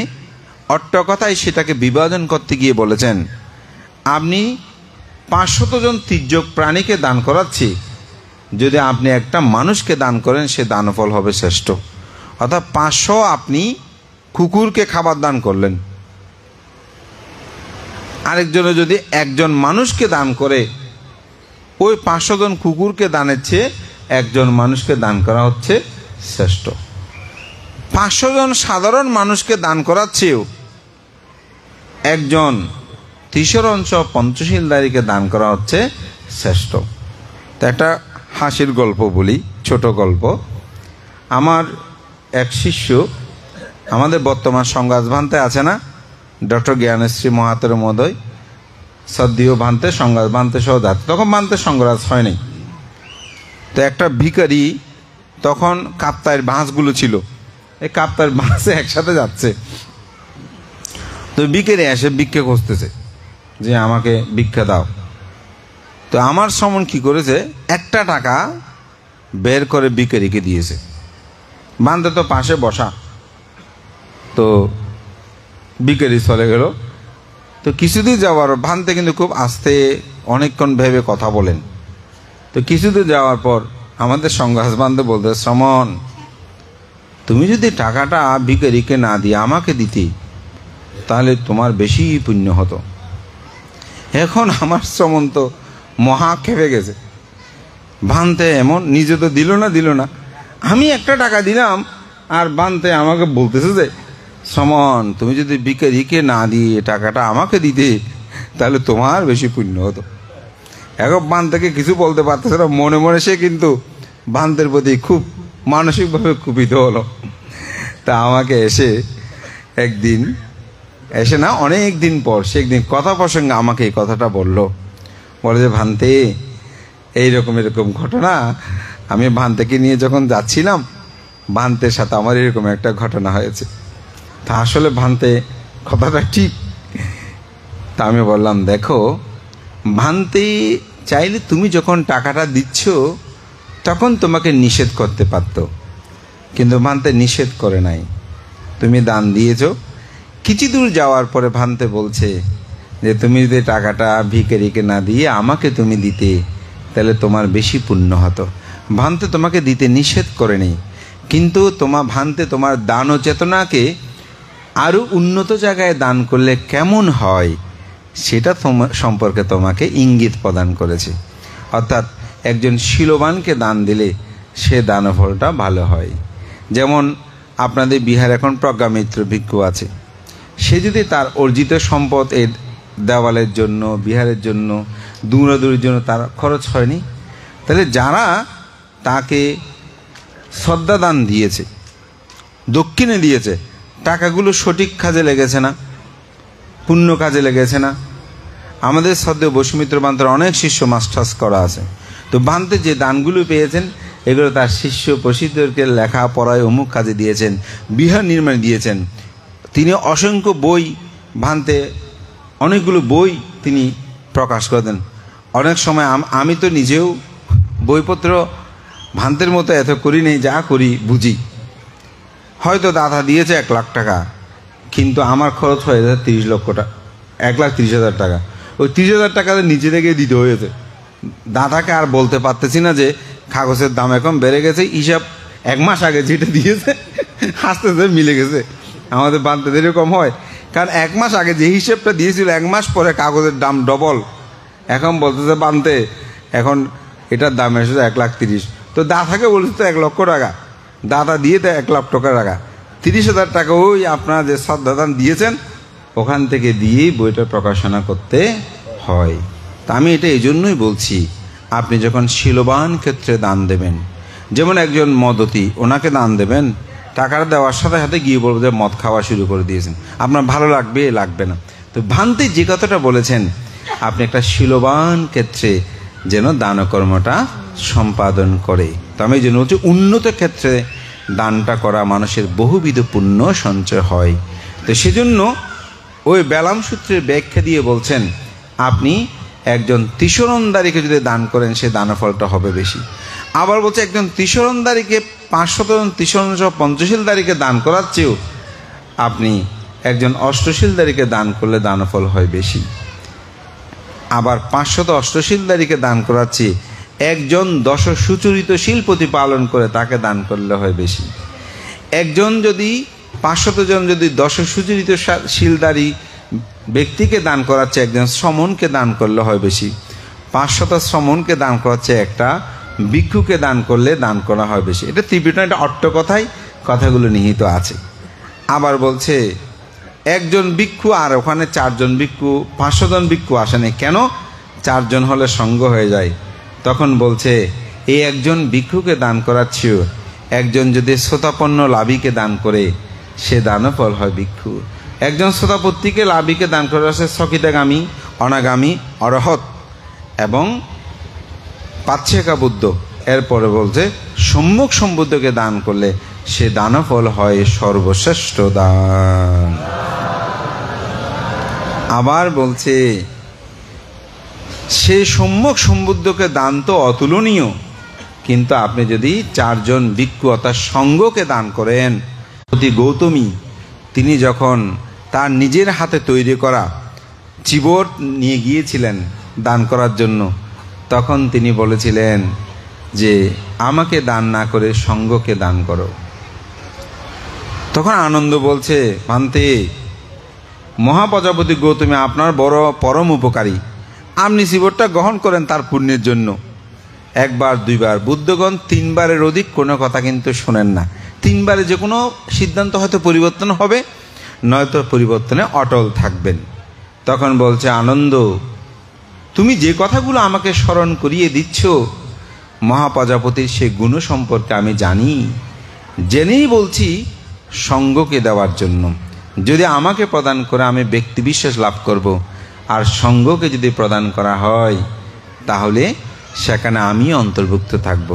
অট্টকথায় সেটাকে বিভাজন করতে গিয়ে বলেছেন, আপনি 500 জন তির্যক প্রাণীকে দান করাচ্ছি, যদি আপনি একটা মানুষকে দান করেন সে দানফল হবে শ্রেষ্ঠ। অর্থাৎ 500 আপনি কুকুরকে খাবার দান করলেন, আরেকজনে যদি একজন মানুষকে দান করে ওই 500 জন কুকুরকে দানের চেয়ে একজন মানুষকে দান করা হচ্ছে শ্রেষ্ঠ। 500 জন সাধারণ মানুষকে দান করার চেয়েও একজন ত্রিশরঞ্চ পঞ্চশীলধারীকে দান করা হচ্ছে শ্রেষ্ঠ। তো একটা হাসির গল্প বলি, ছোট গল্প। আমার এক শিষ্য আমাদের বর্তমান সংঘরাজ ভান্তে আছে না, ডক্টর জ্ঞানশ্রী মহাতের মহোদয়, সদ্যীয় ভান্তে সংঘরাজ ভান্তে সহ যাত, তখন ভান্তে সংঘরাজ হয়নি। তো একটা ভিখারি তখন কাপ্তায়ের বাঁশগুলো ছিল, এই কাপ্তায়ের বাঁশে একসাথে যাচ্ছে। তো ভিখারি এসে ভিক্ষা খুঁজতেছে যে আমাকে ভিক্ষা দাও। তো আমার সমন কি করেছে, একটা টাকা বের করে ভিখারিকে দিয়েছে। বান্ধে তো পাশে বসা, তো ভিখারি চলে গেল। তো কিছুদিন যাওয়ার ভান্তে কিন্তু খুব আস্তে অনেকক্ষণ ভেবে কথা বলেন। তো কিছুদিন যাওয়ার পর আমাদের সংঘাস বান্ধে বলতে, শ্রমণ তুমি যদি টাকাটা ভিখারিকে না দিয়ে আমাকে দিতে তাহলে তোমার বেশি পুণ্য হতো। এখন আমার শ্রমণ তো মহা খেপে গেছে, ভান্তে এমন নিজে তো দিল না, আমি একটা টাকা দিলাম আর ভান্তে আমাকে বলতেছে যে শ্রমণ তুমি যদি ভিখারিকে না দিয়ে টাকাটা আমাকে দিতে তাহলে তোমার বেশি পুণ্য হতো। এখন ভান্তেকে কিছু বলতে পারতেছে না, মনে মনে সে কিন্তু ভান্তের প্রতি খুব মানসিকভাবে কুপিত হলো। তা আমাকে একদিন এসে না অনেক দিন পর সে একদিন কথা প্রসঙ্গে আমাকে এই কথাটা বলে যে ভান্তে এরকম ঘটনা, আমি ভান্তেকে নিয়ে যখন যাচ্ছিলাম ভান্তের সাথে আমার এরকম একটা ঘটনা হয়েছে। তা আসলে ভান্তে কথাটা ঠিক। তা আমি বললাম, দেখো ভান্তে চাইলে তুমি যখন টাকাটা দিচ্ছ তখন তোমাকে নিষেধ করতে পারতো, কিন্তু ভান্তে নিষেধ করে নাই, তুমি দান দিয়েছ। কিছু দূর যাওয়ার পরে ভান্তে বলছে যে তুমি যদি টাকাটা ভিখারিকে না দিয়ে আমাকে তুমি দিতে তাহলে তোমার বেশি পুণ্য হতো। ভান্তে তোমাকে দিতে নিষেধ করেনি, কিন্তু ভান্তে তোমার দান ও চেতনাকে আরও উন্নত জায়গায় দান করলে কেমন হয় সেটা সম্পর্কে তোমাকে ইঙ্গিত প্রদান করেছে। অর্থাৎ একজন শিলবানকে দান দিলে সে দানফলটা ভালো হয়। যেমন আপনাদের বিহার এখন প্রজ্ঞামিত্র ভিক্ষু আছে, সে যদি তার অর্জিত সম্পদ এর দেওয়ালের জন্য বিহারের জন্য দৌড়াদৌড়ির জন্য তার খরচ হয়নি, তাহলে যারা তাকে শ্রদ্ধা দান দিয়েছে, দক্ষিণে দিয়েছে, টাকাগুলো সঠিক কাজে লেগেছে না, পুণ্য কাজে লেগেছে না। আমাদের শ্রদ্ধেয় বসুমিত্র বান্তের অনেক শিষ্য মাস্টার্স করা আছে, তো বান্তে যে দানগুলো পেয়েছেন এগুলো তার শিষ্য প্রসিদ্ধকে লেখাপড়ায় অমুক কাজে দিয়েছেন, বিহার নির্মাণে দিয়েছেন। তিনি অসংখ্য বই, ভান্তে অনেকগুলো বই তিনি প্রকাশ করেন। অনেক সময় আমি তো নিজেও বইপত্র ভান্তের মতো এত করি নেই, যা করি বুঝি। হয়তো দাদা দিয়েছে 1 লাখ টাকা, কিন্তু আমার খরচ হয়ে যায় 30 লক্ষ টাকা, 1,30,000 টাকা। ওই 30,000 টাকা নিজে থেকে দিতে হয়েছে, দাদাকে আর বলতে পারতেছি না যে কাগজের দাম এখন বেড়ে গেছে, হিসাব 1 মাস আগে যেটা দিয়েছে আস্তে আস্তে মিলে গেছে। আমাদের বানতে এরকম হয়, কারণ 1 মাস আগে যে হিসেবটা দিয়েছিল 1 মাস পরে কাগজের দাম ডবল, এখন বলতেছে বানতে এখন এটার দাম এসেছে 1,30,000। তো দাদাকে বলছে তো 1 লক্ষ টাকা, দাদা দিয়ে তো 1 লাখ টাকা, 30,000 টাকা ওই আপনারা যে শ্রদ্ধাদান দিয়েছেন ওখান থেকে দিয়েই বইটা প্রকাশনা করতে হয়। তা আমি এটা এই জন্যই বলছি, আপনি যখন শিলবান ক্ষেত্রে দান দেবেন, যেমন একজন মদতি, ওনাকে দান দেবেন, টাকাটা দেওয়ার সাথে সাথে গিয়ে বলবো যে মদ খাওয়া শুরু করে দিয়েছেন, আপনার ভালো লাগবে লাগবে না। তো ভান্তে যে কথাটা বলেছেন, আপনি একটা শিলবান ক্ষেত্রে যেন দানকর্মটা সম্পাদন করে। তো আমি এই জন্য বলছি উন্নত ক্ষেত্রে দানটা করা মানুষের বহুবিধ পুণ্য সঞ্চয় হয়। তো সেজন্য ওই বেলাম সূত্রের ব্যাখ্যা দিয়ে বলছেন, আপনি একজন তিসরণদারীকে যদি দান করেন সে দানফলটা হবে বেশি। আবার বলছে একজন তিসরণদারীকে 500 জন তিসরণসহ পঞ্চশীলদারীকে দান করার চেয়েও আপনি একজন অষ্টশীলদারীকে দান করলে দানফল হয় বেশি। আবার 500 অষ্টশীলদারীকে দান করার চেয়ে একজন 10 সুচরিত শীল প্রতিপালন করে তাকে দান করলে হয় বেশি। একজন যদি 500 জন যদি 10 সুচরিত শীলদারী ব্যক্তিকে দান করাচ্ছে একজন শ্রমণকে দান করলে হয় বেশি। 500 শ্রমণকে দান করাচ্ছে একটা ভিক্ষুকে দান করলে দান করা হয় বেশি। এটা তীব্রতা, এটা অট্ট কথায় কথাগুলো নিহিত আছে। আবার বলছে একজন ভিক্ষু আর ওখানে 4 জন ভিক্ষু, 500 জন ভিক্ষু আসেনি কেন? 4 জন হলে সঙ্গ হয়ে যায়। তখন বলছে এই একজন ভিক্ষুকে দান করাচ্ছেও একজন যদি শ্রোতাপন্ন লাভীকে দান করে সে দানও ফল হয় ভিক্ষু। একজন শ্রোতাপত্তিকে লাভীকে দান করে আছে সকিতাগামী, অনাগামী, অরহৎ এবং পাচ্ছেকা বুদ্ধ। এরপরে বলছে সম্মুখ সম্বুদ্ধকে দান করলে সে দানফল হয় সর্বশ্রেষ্ঠ দান। আবার বলছে সে সম্মুখ সম্বুদ্ধকে দান তো অতুলনীয়, কিন্তু আপনি যদি 4 জন ভিক্ষু অর্থাৎ সঙ্গকে দান করেন। সতী গৌতমী তিনি যখন তার নিজের হাতে তৈরি করা চিবর নিয়ে গিয়েছিলেন দান করার জন্য, তখন তিনি বলেছিলেন যে আমাকে দান না করে সঙ্গকে দান করো। তখন আনন্দ বলছে ভান্তে মহাপ্রজাপতি গৌতমী আপনার বড় পরম উপকারী, আপনি চিবরটা গ্রহণ করেন তার পুণ্যের জন্য। 1 বার 2 বার, বুদ্ধগণ 3 বারের অধিক কোনো কথা কিন্তু শোনেন না। 3 বারে যে কোনো সিদ্ধান্ত হয়তো পরিবর্তন হবে, নয়তো পরিবর্তনে অটল থাকবেন। তখন বলছে আনন্দ তুমি যে কথাগুলো আমাকে স্মরণ করিয়ে দিচ্ছ মহাপ্রজাপতির সে গুণ সম্পর্কে আমি জানি, জেনেই বলছি সঙ্গকে দেওয়ার জন্য। যদি আমাকে প্রদান করে আমি ব্যক্তি বিশ্বাস লাভ করব, আর সঙ্গকে যদি প্রদান করা হয় তাহলে সেখানে আমি অন্তর্ভুক্ত থাকব।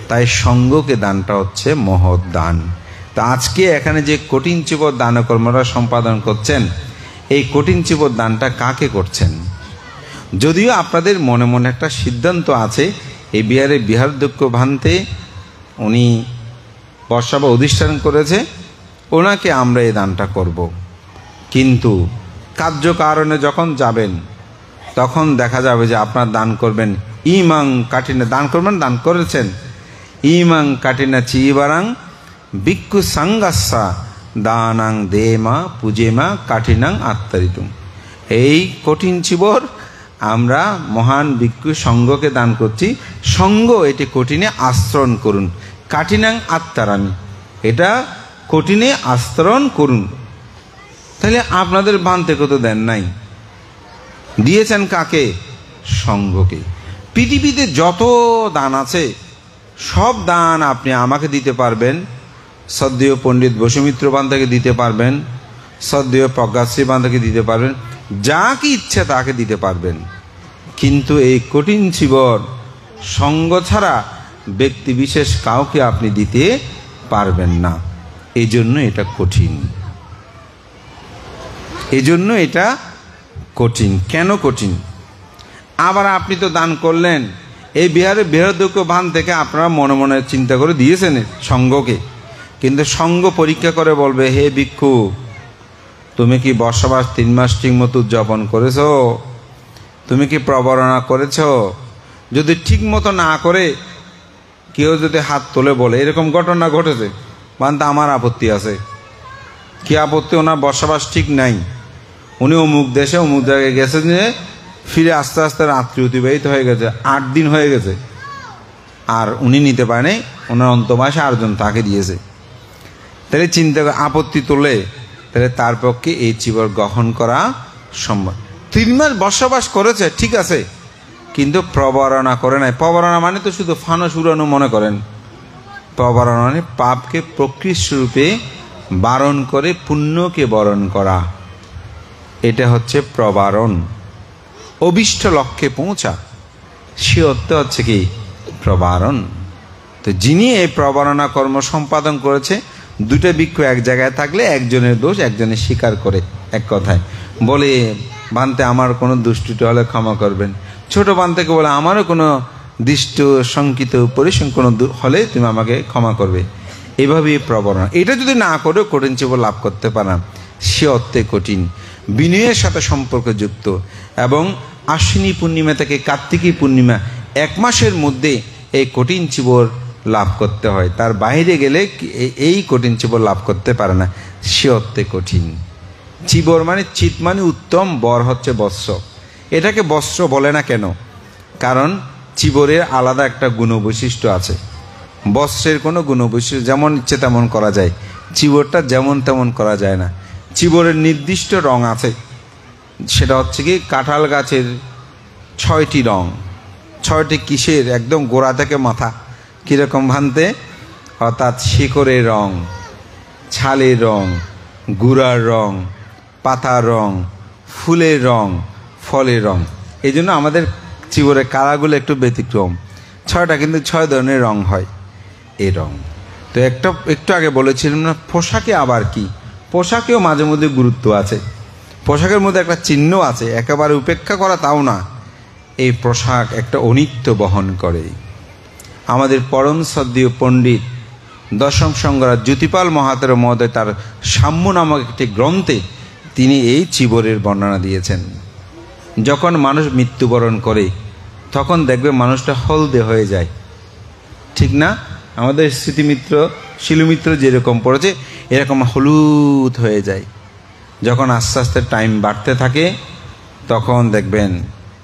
তাই সঙ্গকে দানটা হচ্ছে মহৎ দান। তা আজকে এখানে যে কঠিন চিবর দানকর্মরা সম্পাদন করছেন, এই কঠিন চিবর দানটা কাকে করছেন? যদিও আপনাদের মনে মনে একটা সিদ্ধান্ত আছে, এই বিহারে বিহারাধ্যক্ষ ভান্তে উনি বর্ষাবা অধিষ্ঠান করেছে, ওনাকে আমরা এই দানটা করব। কিন্তু কার্যকারণে যখন যাবেন তখন দেখা যাবে যে আপনার দান করবেন ইমাং কাঠিনা দান করবেন, দান করেছেন ইমাং কাঠিনা চিবারাং ভিক্ষু সাঙ্গাসা দানাং দেমা পূজেমা কাঠিনাং আত্মারিতুম। এই কঠিন চিবর আমরা মহান ভিক্ষু সঙ্গকে দান করছি। সঙ্গ এটি কঠিনে আশ্রণ করুন, কাঠিনাং আত্মারামি, এটা কঠিনে আশ্রণ করুন। তাহলে আপনাদের ভান্তে কত দেন নাই, দিয়েছেন কাকে? সঙ্গকে। পৃথিবীতে যত দান আছে সব দান আপনি আমাকে দিতে পারবেন, শ্রদ্ধেয় পণ্ডিত বসুমিত্র বান্ধাকে দিতে পারবেন, শ্রদ্ধেয় প্রজ্ঞাশ্রী বান্ধাকে দিতে পারবেন, যাকে ইচ্ছে তাকে দিতে পারবেন। কিন্তু এই কঠিন চিবর সঙ্গ ছাড়া ব্যক্তি বিশেষ কাউকে আপনি দিতে পারবেন না। এই জন্য এটা কঠিন, এই জন্য এটা কঠিন। কেন কঠিন? আবার আপনি তো দান করলেন, এই বিহারে বৃহদক্ষ ভান থেকে আপনারা মনে মনে চিন্তা করে দিয়েছেন সঙ্গকে, কিন্তু সঙ্গ পরীক্ষা করে বলবে হে ভিক্ষু তুমি কি বর্ষাবাস 3 মাস ঠিক মতো উদযাপন করেছ? তুমি কি প্রবরণা করেছ? যদি ঠিক মতো না করে কেউ যদি হাত তোলে বলে এরকম ঘটনা ঘটেছে, বান্দা আমার আপত্তি আছে। কি আপত্তি? ওনার বসবাস ঠিক নাই, উনি অমুক দেশে অমুক জায়গায় গেছেন, যে ফিরে আস্তে আস্তে রাত্রি অতিবাহিত হয়ে গেছে, 8 দিন হয়ে গেছে, আর উনি নিতে পারেনি, ওনার অন্তমাসে 8 জন তাকে দিয়েছে। তাহলে চিন্তা করে আপত্তি তোলে, তাহলে তার পক্ষে এই চিবর গ্রহণ করা সম্ভব। 3 মাস বসবাস করেছে ঠিক আছে, কিন্তু প্রবরণা করে নাই। প্রবরণা মানে তো শুধু ফানস উড়ানো মনে করেন, প্রবরণা মানে পাপকে প্রকৃত রূপে বারণ করে পুণ্যকে বরণ করা, এটা হচ্ছে প্রবারণ। অভিষ্ট লক্ষ্যে পৌঁছা, সে অর্থ হচ্ছে কি প্রবারণ। তো যিনি এই প্রবারণা কর্ম সম্পাদন করেছে, 2টা ভিক্ষু এক জায়গায় থাকলে একজনের দোষ একজনের স্বীকার করে, এক কথায় বলে বান্তে আমার কোনো দুষ্টুটি হলে ক্ষমা করবেন, ছোট বান্তেকে বলে আমারও কোনো দৃষ্ট শঙ্কিত পরিসংখ্যান হলে তুমি আমাকে ক্ষমা করবে। এভাবেই প্রবরণা। এটা যদি না করেও কঠিন চিবর লাভ করতে পারা, সে অর্থে কঠিন, বিনয়ের সাথে সম্পর্কযুক্ত। এবং আশ্বিনী পূর্ণিমা থেকে কার্তিকী পূর্ণিমা 1 মাসের মধ্যে এই কঠিন চিবর লাভ করতে হয়, তার বাইরে গেলে এই কঠিন চিবর লাভ করতে পারে না, সে অর্থে কঠিন। চিবর মানে চিত মানে উত্তম, বর হচ্ছে বৎস। এটাকে বস্ত্র বলে না কেন? কারণ চিবরের আলাদা একটা গুণবৈশিষ্ট্য আছে, বস্ত্রের কোনো গুণবৈশিষ্ট্য যেমন ইচ্ছে তেমন করা যায়, চিবরটা যেমন তেমন করা যায় না। চিবরের নির্দিষ্ট রং আছে, সেটা হচ্ছে কি কাঁঠাল গাছের 6টি রং। 6টি কিসের? একদম গোড়া থেকে মাথা। কীরকম ভানতে? অর্থাৎ শিকড়ের রং, ছালের রং, গুড়ার রং, পাতার রং, ফুলের রং, ফলের রং। এই জন্য আমাদের চিবরের কালারগুলো একটু ব্যতিক্রম। 6টা কিন্তু 6 ধরনের রং হয় এই রং। তো একটু আগে বলেছিলাম না, পোশাকে আবার কি? পোশাকেও মাঝে মধ্যে গুরুত্ব আছে, পোশাকের মধ্যে একটা চিহ্ন আছে, একেবারে উপেক্ষা করা তাও না। এই পোশাক একটা অনিত্য বহন করে। আমাদের পরম শ্রদ্ধেয় পণ্ডিত দশম সংগ্রাম জ্যোতিপাল মহাতের মহোদয় তার সাম্য নামক একটি গ্রন্থে তিনি এই চিবরের বর্ণনা দিয়েছেন। যখন মানুষ মৃত্যুবরণ করে তখন দেখবে মানুষটা হলদে হয়ে যায়, ঠিক না? আমাদের স্মৃতিমিত্র শিলুমিত্র যেরকম পড়েছে এরকম হলুদ হয়ে যায়। যখন আস্তে আস্তে টাইম বাড়তে থাকে তখন দেখবেন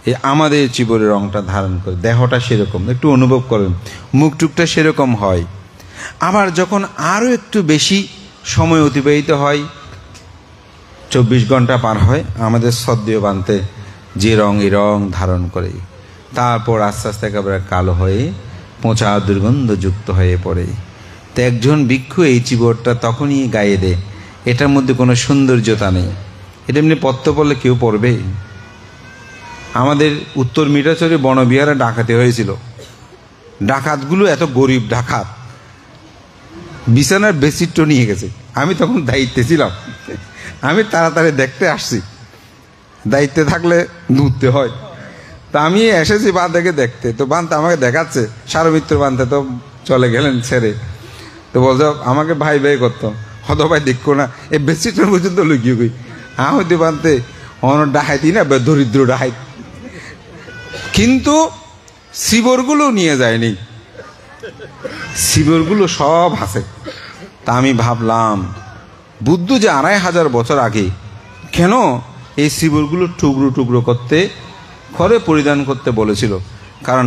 এই আমাদের চিবরের রংটা ধারণ করে, দেহটা সেরকম, একটু অনুভব করেন, মুখটুকটা সেরকম হয়। আবার যখন আরও একটু বেশি সময় অতিবাহিত হয়, 24 ঘন্টা পার হয়, আমাদের শ্রদ্ধেয় বান্তে যে রং এই রং ধারণ করে, তারপর আস্তে আস্তে একেবারে কালো হয়ে পচা দুর্গন্ধযুক্ত হয়ে পড়ে। তো একজন ভিক্ষু এই চিবরটা তখনই গায়ে দেয়, এটার মধ্যে কোনো সৌন্দর্যতা নেই, এটা এমনি পড়তে পড়লে কেউ পড়বে? আমাদের উত্তর মিঠাচরে বনবিহারে ডাকাতি হয়েছিল, ডাকাতগুলো এত গরিব ডাকাত, বিছানার বেডশিটটা নিয়ে গেছে। আমি তখন দায়িত্বে ছিলাম, আমি তাড়াতাড়ি দেখতে আসছি, দায়িত্বে থাকলে ধরতে হয়। তা আমি এসেছি বাঁধেকে দেখতে, তো বাঁধতে আমাকে দেখাচ্ছে, সারমিত্র বাঁধতে তো চলে গেলেন ছেড়ে। তো বলছে আমাকে ভাই ভাই করতো, হত ভাই দেখো না এই বেডশিটের পর্যন্ত লুকিয়ে গই। হ্যাঁ হইতে বাঁধতে অন ডাহাইতি না, দরিদ্র ডাহাইত। কিন্তু শিবরগুলো নিয়ে যায়নি, শিবরগুলো সব আছে। তা আমি ভাবলাম বুদ্ধ যে 2500 বছর আগে কেন এই শিবরগুলো টুকরো টুকরো করতে, ঘরে পরিধান করতে বলেছিল? কারণ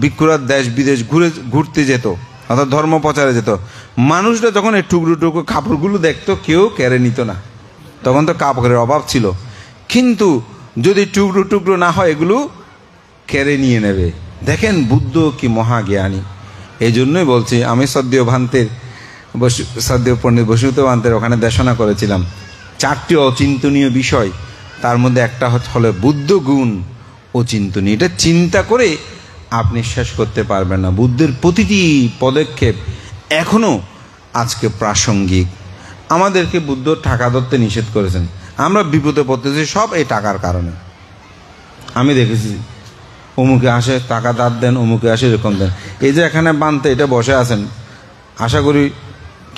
ভিক্ষুরা দেশ বিদেশ ঘুরতে যেত, অর্থাৎ ধর্ম প্রচারে যেত। মানুষরা যখন এই টুকরো টুকরো কাপড়গুলো দেখতো কেউ কেড়ে নিত না, তখন তো কাপড়ের অভাব ছিল। কিন্তু যদি টুকরো টুকরো না হয় এগুলো কেড়ে নিয়ে নেবে। দেখেন বুদ্ধ কি মহাজ্ঞানী। এই জন্যই বলছি, আমি শ্রদ্ধেয় পণ্ডিত বসুত ভান্তের ওখানে দেশনা করেছিলাম 4টি অচিন্তনীয় বিষয়, তার মধ্যে একটা হলো বুদ্ধ গুণ অচিন্তনীয়। এটা চিন্তা করে আপনি শেষ করতে পারবেন না। বুদ্ধের প্রতিটি পদক্ষেপ এখনো আজকে প্রাসঙ্গিক। আমাদেরকে বুদ্ধ টাকা ধরতে নিষেধ করেছেন, আমরা বিপদে পড়তেছি সব এই টাকার কারণে। আমি দেখেছি অমুকে আসে টাকা ধার দেন, অমুকে আসে এরকম দেন। এই যে এখানে বানতে এটা বসে আছেন, আশা করি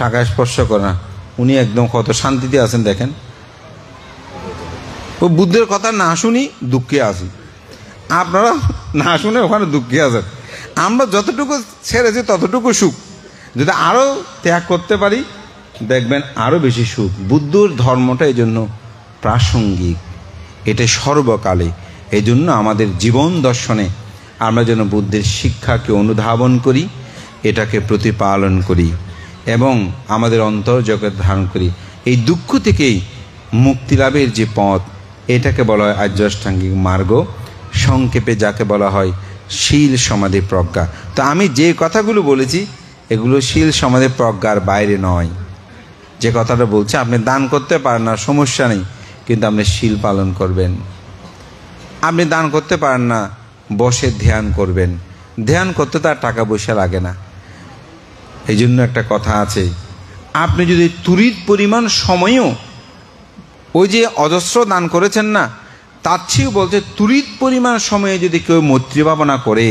টাকা স্পর্শ করে না, উনি একদম কত শান্তিতে আছেন দেখেন। ও বুদ্ধের কথা না শুনি দুঃখে আসি। আপনারা না শুনে ওখানে দুঃখে আছেন। আমরা যতটুকু ছেড়েছি ততটুকু সুখ, যদি আরও ত্যাগ করতে পারি দেখবেন আরও বেশি সুখ। বুদ্ধর ধর্মটা এই জন্য প্রাসঙ্গিক, এটা সর্বকালে। এই জন্য আমাদের জীবন দর্শনে আমরা যেন বুদ্ধের শিক্ষাকে অনুধাবন করি, এটাকে প্রতিপালন করি এবং আমাদের অন্তর্জগৎ ধারণ করি। এই দুঃখ থেকেই মুক্তি লাভের যে পথ, এটাকে বলা হয় আর্য অষ্টাঙ্গিক মার্গ, সংক্ষেপে যাকে বলা হয় শীল সমাধি প্রজ্ঞা। তো আমি যে কথাগুলো বলেছি এগুলো শীল সমাধি প্রজ্ঞার বাইরে নয়। যে কথাটা বলছে, আপনি দান করতে পারেন না, সমস্যা নেই, কিন্তু আপনি শীল পালন করবেন। আপনি দান করতে পারেন না, বসে ধ্যান করবেন। ধ্যান করতে তার টাকা পয়সা লাগে না। এই জন্য একটা কথা আছে, আপনি যদি তুরিত পরিমাণ সময়ও ওই যে অজস্র দান করেছেন না, তার চেয়েও বলছে তুরিত পরিমাণ সময়ে যদি কেউ মৈত্রী ভাবনা করে,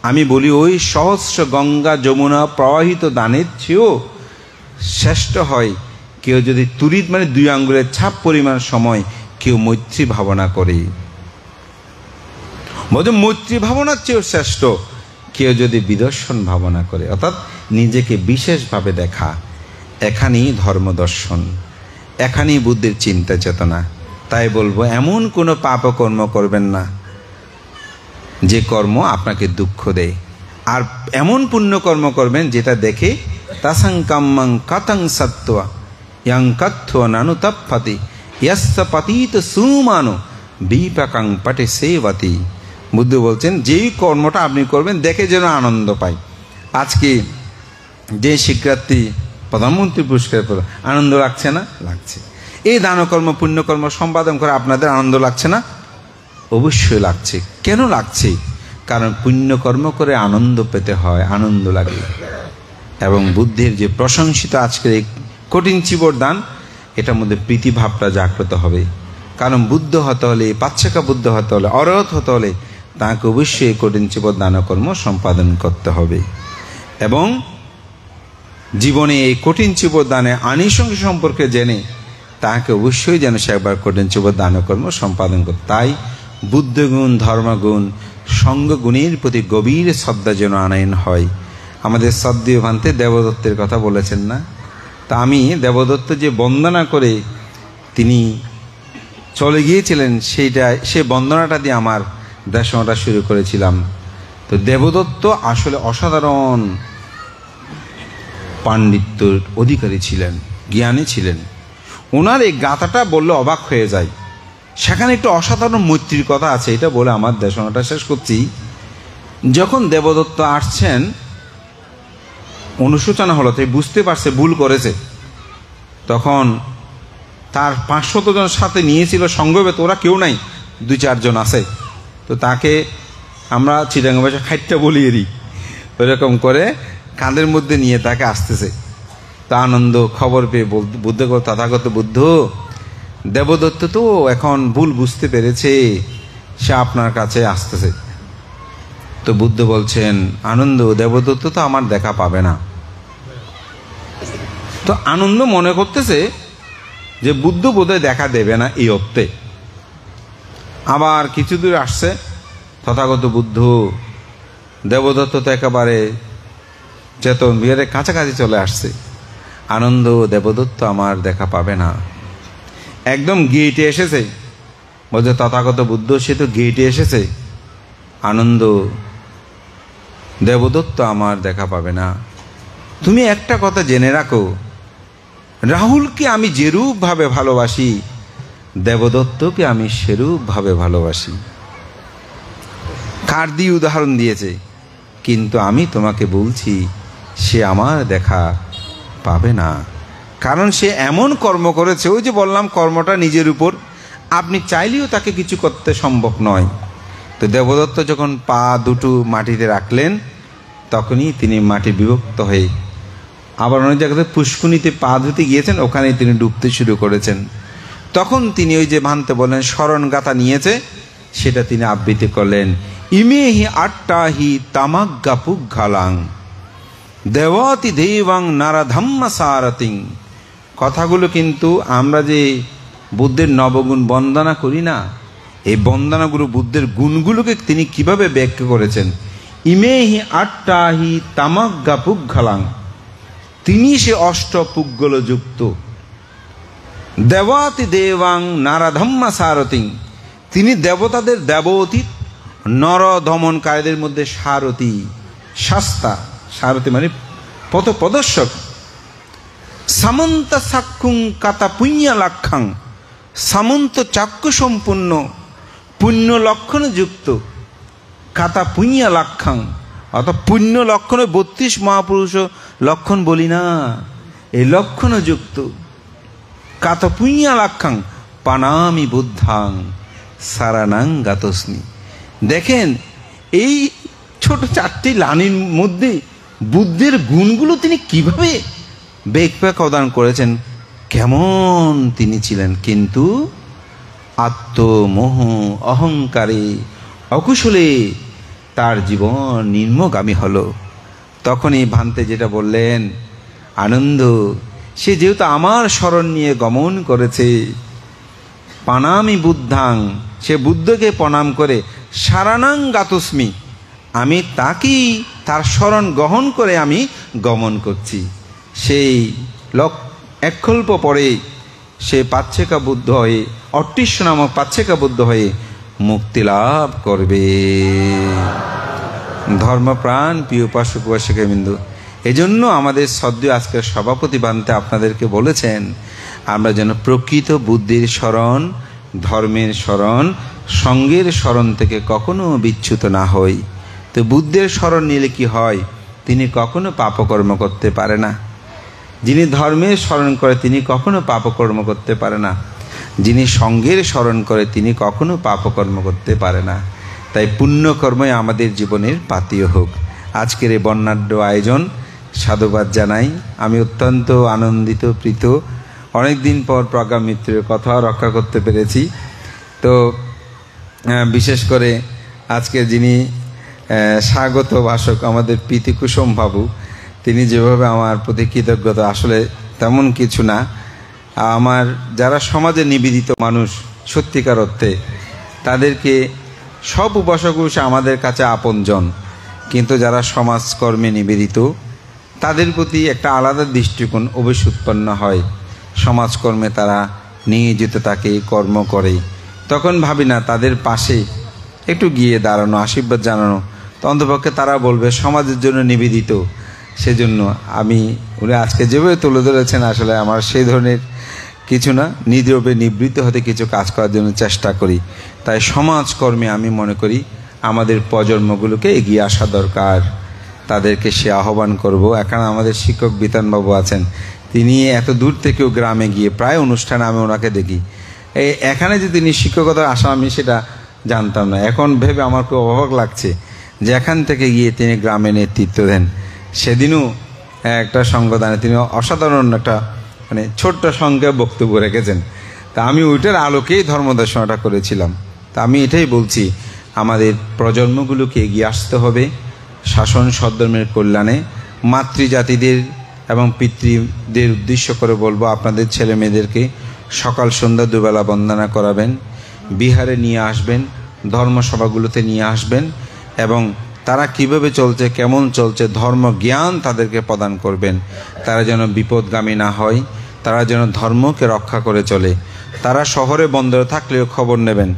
আমি বলি ওই সহস্র গঙ্গা যমুনা প্রবাহিত দানের চেয়েও শ্রেষ্ঠ হয় কেউ যদি তুরিত মানে 2 আঙ্গুলের ছাপ পরিমাণ সময় কেউ মৈত্রী ভাবনা করে। বলছে মৈত্রী ভাবনার চেয়েও শ্রেষ্ঠ কেউ যদি বিদর্শন ভাবনা করে, অর্থাৎ নিজেকে বিশেষভাবে দেখা। এখানেই ধর্মদর্শন, এখানেই বুদ্ধের চিন্তা চেতনা। তাই বলবো এমন কোনো পাপকর্ম করবেন না যে কর্ম আপনাকে দুঃখ দেয়, আর এমন পুণ্যকর্ম করবেন যেটা দেখে তাসাং কাম্মাং কাতাং সত্ত্বা ইয়াং কথ্য নানুতাপ্পাতি ইয়াস্য পতিত সুমানো বিপাকাং পটে সেবতি। বুদ্ধ বলছেন যেই কর্মটা আপনি করবেন দেখে যেন আনন্দ পায়। আজকে যে শিক্ষার্থী প্রধানমন্ত্রী পুরস্কার পেল, আনন্দ লাগছে না? লাগছে। এই দানকর্ম পুণ্যকর্ম সম্পাদন করে আপনাদের আনন্দ লাগছে না? অবশ্যই লাগছে। কেন লাগছে? কারণ পুণ্যকর্ম করে আনন্দ পেতে হয়, আনন্দ লাগে। এবং বুদ্ধের যে প্রশংসিত আজকের এই কঠিন চিবর দান, এটার মধ্যে প্রীতিভাবটা জাগ্রত হবে। কারণ বুদ্ধ হতে হলে, পাচ্ছেকা বুদ্ধ হতে হলে, অরহত হতে হলে তাকে অবশ্যই কঠিন চিবর দানকর্ম সম্পাদন করতে হবে। এবং জীবনে এই কঠিন চিবর দানে আনিসংস সম্পর্কে জেনে তাকে অবশ্যই যেন সে একবার কঠিন চিবর দানকর্ম সম্পাদন করতে। তাই বুদ্ধগুণ, ধর্মগুণ, সঙ্গগুণের প্রতি গভীর শ্রদ্ধা যেন আনয়ন হয়। আমাদের শ্রদ্ধেয় ভান্তে দেবদত্তের কথা বলেছেন না? তা আমি দেবদত্ত যে বন্দনা করে তিনি চলে গিয়েছিলেন, সেই বন্দনাটা দিয়ে আমার দেশনাটা শুরু করেছিলাম। তো দেবদত্ত আসলে অসাধারণ পাণ্ডিত্যর অধিকারী ছিলেন, জ্ঞানী ছিলেন। ওনার এই গাথাটা বললে অবাক হয়ে যায়। সেখানে একটু অসাধারণ মৈত্রীর কথা আছে, এটা বলে আমার দেশনাটা শেষ করছি। যখন দেবদত্ত আসছেন, অনুশোচনা হলো, তাই বুঝতে পারছে ভুল করেছে। তখন তার 500 জন সাথে নিয়েছিল সঙ্গবে, তো ওরা কেউ নাই, 2-4 জন আছে। তো তাকে আমরা চিটাঙ্গা ভাষা খাইটটা বলিয়ে দিই, ওইরকম করে কাঁধের মধ্যে নিয়ে তাকে আসতেছে। তা আনন্দ খবর পেয়ে বুদ্ধ তথাগত বুদ্ধ, দেবদত্ত তো এখন ভুল বুঝতে পেরেছে, সে আপনার কাছে আসতেছে। তো বুদ্ধ বলছেন, আনন্দ, দেবদত্ত তো আমার দেখা পাবে না। তো আনন্দ মনে করতেছে যে বুদ্ধ বোধহয় দেখা দেবে না এই অর্থে। আবার কিছু দূর আসছে, তথাগত বুদ্ধ, দেবদত্ত তো একেবারে চেতন বিহারের কাছাকাছি চলে আসছে। আনন্দ, দেবদত্ত আমার দেখা পাবে না। একদম গেটে এসেছে, বলছে তথাগত বুদ্ধ, সে তো গেটে এসেছে। আনন্দ, দেবদত্ত আমার দেখা পাবে না। তুমি একটা কথা জেনে রাখো, রাহুলকে আমি যেরূপ ভাবে ভালোবাসি, দেবদত্তকে আমি সেরূপ ভাবে ভালোবাসি। কার দিয়ে উদাহরণ দিয়েছে, কিন্তু আমি তোমাকে বলছি সে আমার দেখা পাবে না। কারণ সে এমন কর্ম করেছে, ওই যে বললাম কর্মটা নিজের উপর, আপনি চাইলেও তাকে কিছু করতে সম্ভব নয়। তো দেবদত্ত যখন পা দুটো মাটিতে রাখলেন, তখনই তিনি মাটি বিভক্ত হয়ে আবার অনেক জায়গাতে পুষ্কুনিতে পা ধুতে গিয়েছেন, ওখানেই তিনি ডুবতে শুরু করেছেন। তখন তিনি ওই যে ভান্তে বলেন শরণ গাথা নিয়েছে, সেটা তিনি আবৃত্তি করলেন, ইমেহি আট্টাহি তামাগ্গাপুক ঘালাং দেবতি দেবাং নারাধাম্মা সারতিং। কথাগুলো কিন্তু আমরা যে বুদ্ধের নবগুণ বন্দনা করি না, এই বন্দনাগুলো বুদ্ধের গুণগুলোকে তিনি কিভাবে ব্যাখ্যা করেছেন। ইমেহি আট্টাহি তামাজ্ঞা পুগ্ঘালাং, তিনি সে অষ্টপুগ্গল যুক্ত। দেবাতি দেবাং নারাধম্মা সারতিং, তিনি দেবতাদের দেবতীত, নর দমনকারীদের মধ্যে সারথি, শাস্তা, সারথি মানে পথ প্রদর্শক। সামন্ত সাক্ষুং কাতা পুণ্যা লাক্ষাং, সামন্ত চাক্ষু সম্পূর্ণ পুণ্য লক্ষণ যুক্ত। কাতা পুণ্যা লাক্ষাং, অর্থাৎ পুণ্য লক্ষণে 32 মহাপুরুষ লক্ষণ বলি না, এই লক্ষণ যুক্ত। কাতা পুণ্যা লাক্ষাং পানামি বুদ্ধাং সারানাং গাতস্মি। দেখেন এই ছোট 4টি লাইনের মধ্যে বুদ্ধের গুণগুলো তিনি কিভাবে ব্যাখ্যা প্রদান করেছেন, কেমন তিনি ছিলেন। কিন্তু আত্মমোহ অহংকারে অকুশলে তার জীবন নিম্নগামী হলো। তখনই ভান্তে যেটা বললেন, আনন্দ, সে যেহেতু আমার শরণ নিয়ে গমন করেছে, পানামি বুদ্ধাং, সে বুদ্ধকে প্রণাম করে, সারানাং গাতস্মি, আমি তাকেই তার শরণ গ্রহণ করে আমি গমন করছি। সেই একল্প পরে সে পাচ্ছেকা বুদ্ধ হয়ে, অট্টিস্য নামক পাচ্ছেকা বুদ্ধ হয়ে মুক্তি লাভ করবে। ধর্মপ্রাণ প্রিয় উপাসক উপাসিকা বিন্দু, এজন্য আমাদের সদ্য আজকের সভাপতি বানতে আপনাদেরকে বলেছেন আমরা যেন প্রকৃত বুদ্ধির স্মরণ, ধর্মের স্মরণ, সঙ্গের স্মরণ থেকে কখনো বিচ্যুত না হই। তো বুদ্ধের স্মরণ নিলে কি হয়, তিনি কখনো পাপকর্ম করতে পারে না। যিনি ধর্মের স্মরণ করে তিনি কখনো পাপকর্ম করতে পারে না। যিনি সঙ্গের স্মরণ করে তিনি কখনো পাপকর্ম করতে পারে না। তাই পুণ্যকর্মই আমাদের জীবনের পাথেয় হোক। আজকের এই বর্ণাঢ্য আয়োজন সাধুবাদ জানাই। আমি অত্যন্ত আনন্দিত, প্রীত। অনেক দিন পর প্রজ্ঞা মিত্রের কথা রক্ষা করতে পেরেছি। তো বিশেষ করে আজকে যিনি স্বাগত ভাষক আমাদের প্রীতি কুসুম বাবু, তিনি যেভাবে আমার প্রতি কৃতজ্ঞতা, আসলে তেমন কিছু না। আমার যারা সমাজে নিবেদিত মানুষ সত্যিকার অর্থে, তাদেরকে সব উপাসক আমাদের কাছে আপনজন, কিন্তু যারা সমাজকর্মে নিবেদিত তাদের প্রতি একটা আলাদা দৃষ্টিকোণ অবশ্য উৎপন্ন হয়। সমাজকর্মে তারা নিয়োজিত থাকে, কর্ম করে, তখন ভাবি না তাদের পাশে একটু গিয়ে দাঁড়ানো, আশীর্বাদ জানানো, তো অন্তপক্ষে তারা বলবে সমাজের জন্য নিবেদিত। সেজন্য আমি উনি আজকে যেভাবে তুলে ধরেছেন, আসলে আমার সেই ধরনের কিছু না, নীরবে নিবৃত্ত হতে কিছু কাজ করার জন্য চেষ্টা করি। তাই সমাজকর্মে আমি মনে করি আমাদের প্রজন্মগুলোকে এগিয়ে আসা দরকার, তাদেরকে সে আহ্বান করব। এখানে আমাদের শিক্ষক বিতানবাবু আছেন, তিনি এত দূর থেকেও গ্রামে গিয়ে প্রায় অনুষ্ঠানে আমি ওনাকে দেখি। এখানে যে তিনি শিক্ষকতার আসা আমি সেটা জানতাম না, এখন ভেবে আমার খুব অবাক লাগছে যে এখান থেকে গিয়ে তিনি গ্রামে নেতৃত্ব দেন। সেদিনও একটা সঙ্গদানে তিনি অসাধারণ একটা মানে ছোট্ট সঙ্গে বক্তব্য রেখেছেন। তা আমি ওইটার আলোকেই ধর্মদর্শনটা করেছিলাম। তা আমি এটাই বলছি, আমাদের প্রজন্মগুলোকে এগিয়ে আসতে হবে শাসন সদ্ধর্মের কল্যাণে। মাতৃজাতিদের এবং পিতৃদের উদ্দেশ্য করে বলবো, আপনাদের ছেলে মেয়েদেরকে সকাল সন্ধ্যা দুবেলা বন্দনা করাবেন, বিহারে নিয়ে আসবেন, ধর্মসভাগুলোতে নিয়ে আসবেন, এবং তারা কিভাবে চলছে, কেমন চলছে, ধর্ম জ্ঞান তাদেরকে প্রদান করবেন। তারা যেন বিপদগামী না হয়, তারা যেন ধর্মকে রক্ষা করে চলে। তারা শহরে বন্দরে থাকলেও খবর নেবেন।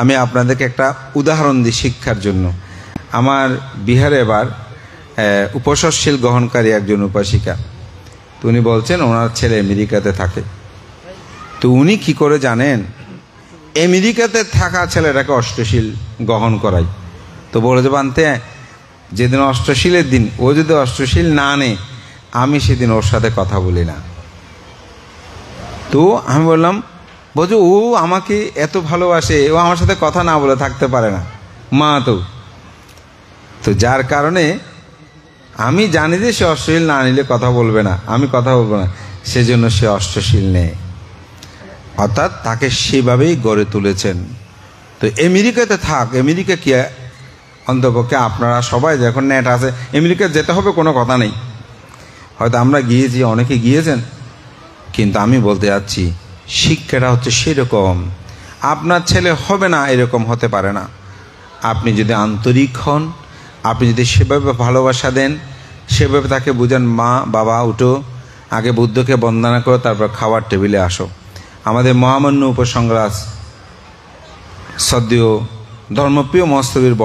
আমি আপনাদেরকে একটা উদাহরণ দিই শিক্ষার জন্য। আমার বিহারে এবার উপসর্শীল গ্রহণকারী একজন উপাসিকা, তো উনি বলছেন ওনার ছেলে আমেরিকাতে থাকে। তো উনি কি করে জানেন, আমেরিকাতে থাকা ছেলেটাকে অষ্টশীল গ্রহণ করাই। তো বলে যে বানতে, যেদিন অষ্টশীলের দিন ও যদি অষ্টশীল না আনে, আমি সেদিন ওর সাথে কথা বলি না। তো আমি বললাম, বলছো ও আমাকে এত ভালোবাসে, ও আমার সাথে কথা না বলে থাকতে পারে না, মা। তো যার কারণে আমি জানি যে সে অষ্টশীল না নিলে কথা বলবে না, আমি কথা বলবো না, সেজন্য সে অষ্টশীল নেয়। অর্থাৎ তাকে সেভাবেই গড়ে তুলেছেন। তো আমেরিকাতে থাক, আমেরিকা কি অন্তপক্ষে আপনারা সবাই যখন নেট আছে, আমেরিকা যেতে হবে কোনো কথা নেই। হয়তো আমরা গিয়েছি, অনেকে গিয়েছেন, কিন্তু আমি বলতে যাচ্ছি শিক্ষাটা হচ্ছে সেরকম। আপনার ছেলে হবে না এরকম হতে পারে না। আপনি যদি আন্তরিক হন, আপনি যদি সেভাবে ভালোবাসা দেন, সেভাবে তাকে বুঝান, মা বাবা উঠো, আগে বুদ্ধকে বন্দনা করো, তারপর খাওয়ার টেবিলে আসো। আমাদের মহামান্য উপসংগ্রাস সদ্য ধর্মপ্রিয় মস্তবীর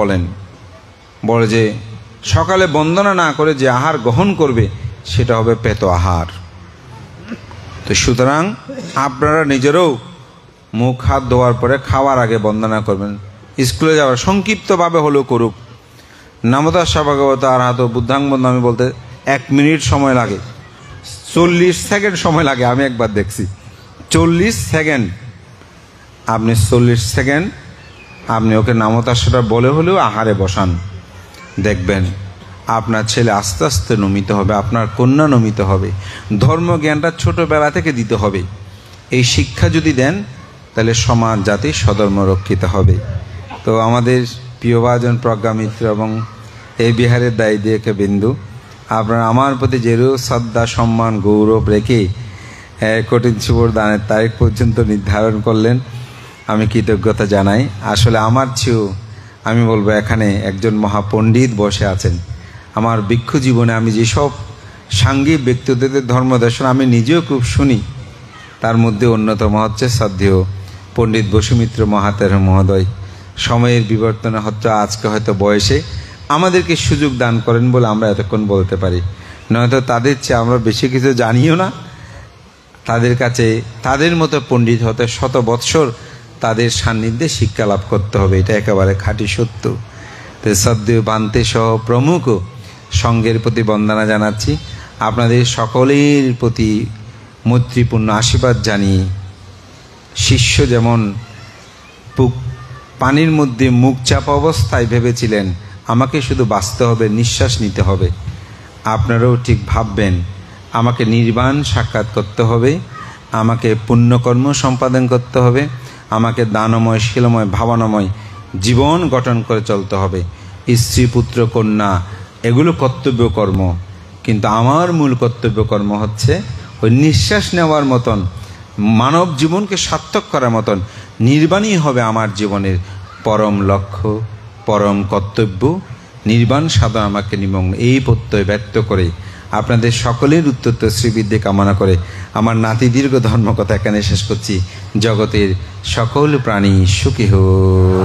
বলে যে সকালে বন্দনা না করে যে আহার গ্রহণ করবে সেটা হবে পেত আহার। তো সুতরাং আপনারা নিজেরাও মুখ হাত ধোয়ার পরে খাওয়ার আগে বন্দনা করবেন। স্কুলে যাওয়ার সংক্ষিপ্তভাবে হলেও করুক। নামতাস্যা ভগবত আরহাত বুদ্ধাং বন্দামি বলতে 1 মিনিট সময় লাগে, 40 সেকেন্ড সময় লাগে। আমি একবার দেখছি 40 সেকেন্ড। আপনি 40 সেকেন্ড আপনি ওকে নামতাস্যাটা বলে হলেও আহারে বসান, দেখবেন আপনার ছেলে আস্তে আস্তে নমিত হবে, আপনার কন্যা নমিত হবে। ধর্মজ্ঞানটা ছোটোবেলা থেকে দিতে হবে। এই শিক্ষা যদি দেন তাহলে সমাজ জাতি সধর্ম রক্ষিত হবে। তো আমাদের প্রিয়ভাজন প্রজ্ঞা মিত্র এবং এই বিহারের দায়ী দিয়েকে বিন্দু, আপনারা আমার প্রতি যেরূপ শ্রদ্ধা সম্মান গৌরব রেখে কঠিন শুভর দানের তারিখ পর্যন্ত নির্ধারণ করলেন, আমি কৃতজ্ঞতা জানাই। আসলে আমার চেয়েও আমি বলবো এখানে একজন মহাপণ্ডিত বসে আছেন। আমার ভিক্ষু জীবনে আমি যেসব সাংঘিক ব্যক্তিত্বদের ধর্মদর্শন আমি নিজেও খুব শুনি, তার মধ্যে অন্যতম হচ্ছে শ্রদ্ধেয় পণ্ডিত বসুমিত্র মহাতের মহোদয়। সময়ের বিবর্তনে আজকে হয়তো বয়সে আমাদেরকে সুযোগ দান করেন বলে আমরা এতক্ষণ বলতে পারি, নয়তো তাদের চেয়ে আমরা বেশি কিছু জানিও না। তাদের কাছে তাদের মতো পণ্ডিত হতে 100 বৎসর তাদের সান্নিধ্যে শিক্ষা লাভ করতে হবে, এটা একেবারে খাঁটি সত্য। তো শ্রদ্ধেয় বান্তে সহ প্রমুখ সঙ্গের প্রতি বন্দনা জানাচ্ছি। আপনাদের সকলের প্রতি মৈত্রীপূর্ণ আশীর্বাদ জানিয়ে, শিষ্য যেমন পানির মধ্যে মুখ চাপা অবস্থায় ভেবেছিলেন আমাকে শুধু বাঁচতে হবে, নিঃশ্বাস নিতে হবে, আপনারাও ঠিক ভাববেন আমাকে নির্বাণ সাক্ষাৎ করতে হবে, আমাকে পুণ্যকর্ম সম্পাদন করতে হবে, আমাকে দানময় শীলময় ভাবনাময় জীবন গঠন করে চলতে হবে। স্ত্রী পুত্র কন্যা এগুলো কর্তব্য কর্ম, কিন্তু আমার মূল কর্তব্য কর্ম হচ্ছে ওই নিঃশ্বাস নেওয়ার মতন, মানব জীবনকে সার্থক করার মতন নির্বাণই হবে আমার জীবনের পরম লক্ষ্য, পরম কর্তব্য। নির্বাণ সাধন আমাকে নিমগ্ন, এই প্রত্যয় ব্যক্ত করে আপনাদের সকলের উত্তর শ্রীবৃদ্ধি কামনা করে আমার নাতি দীর্ঘ ধর্মকথা এখানে শেষ করছি। জগতের সকল প্রাণী সুখী হোক।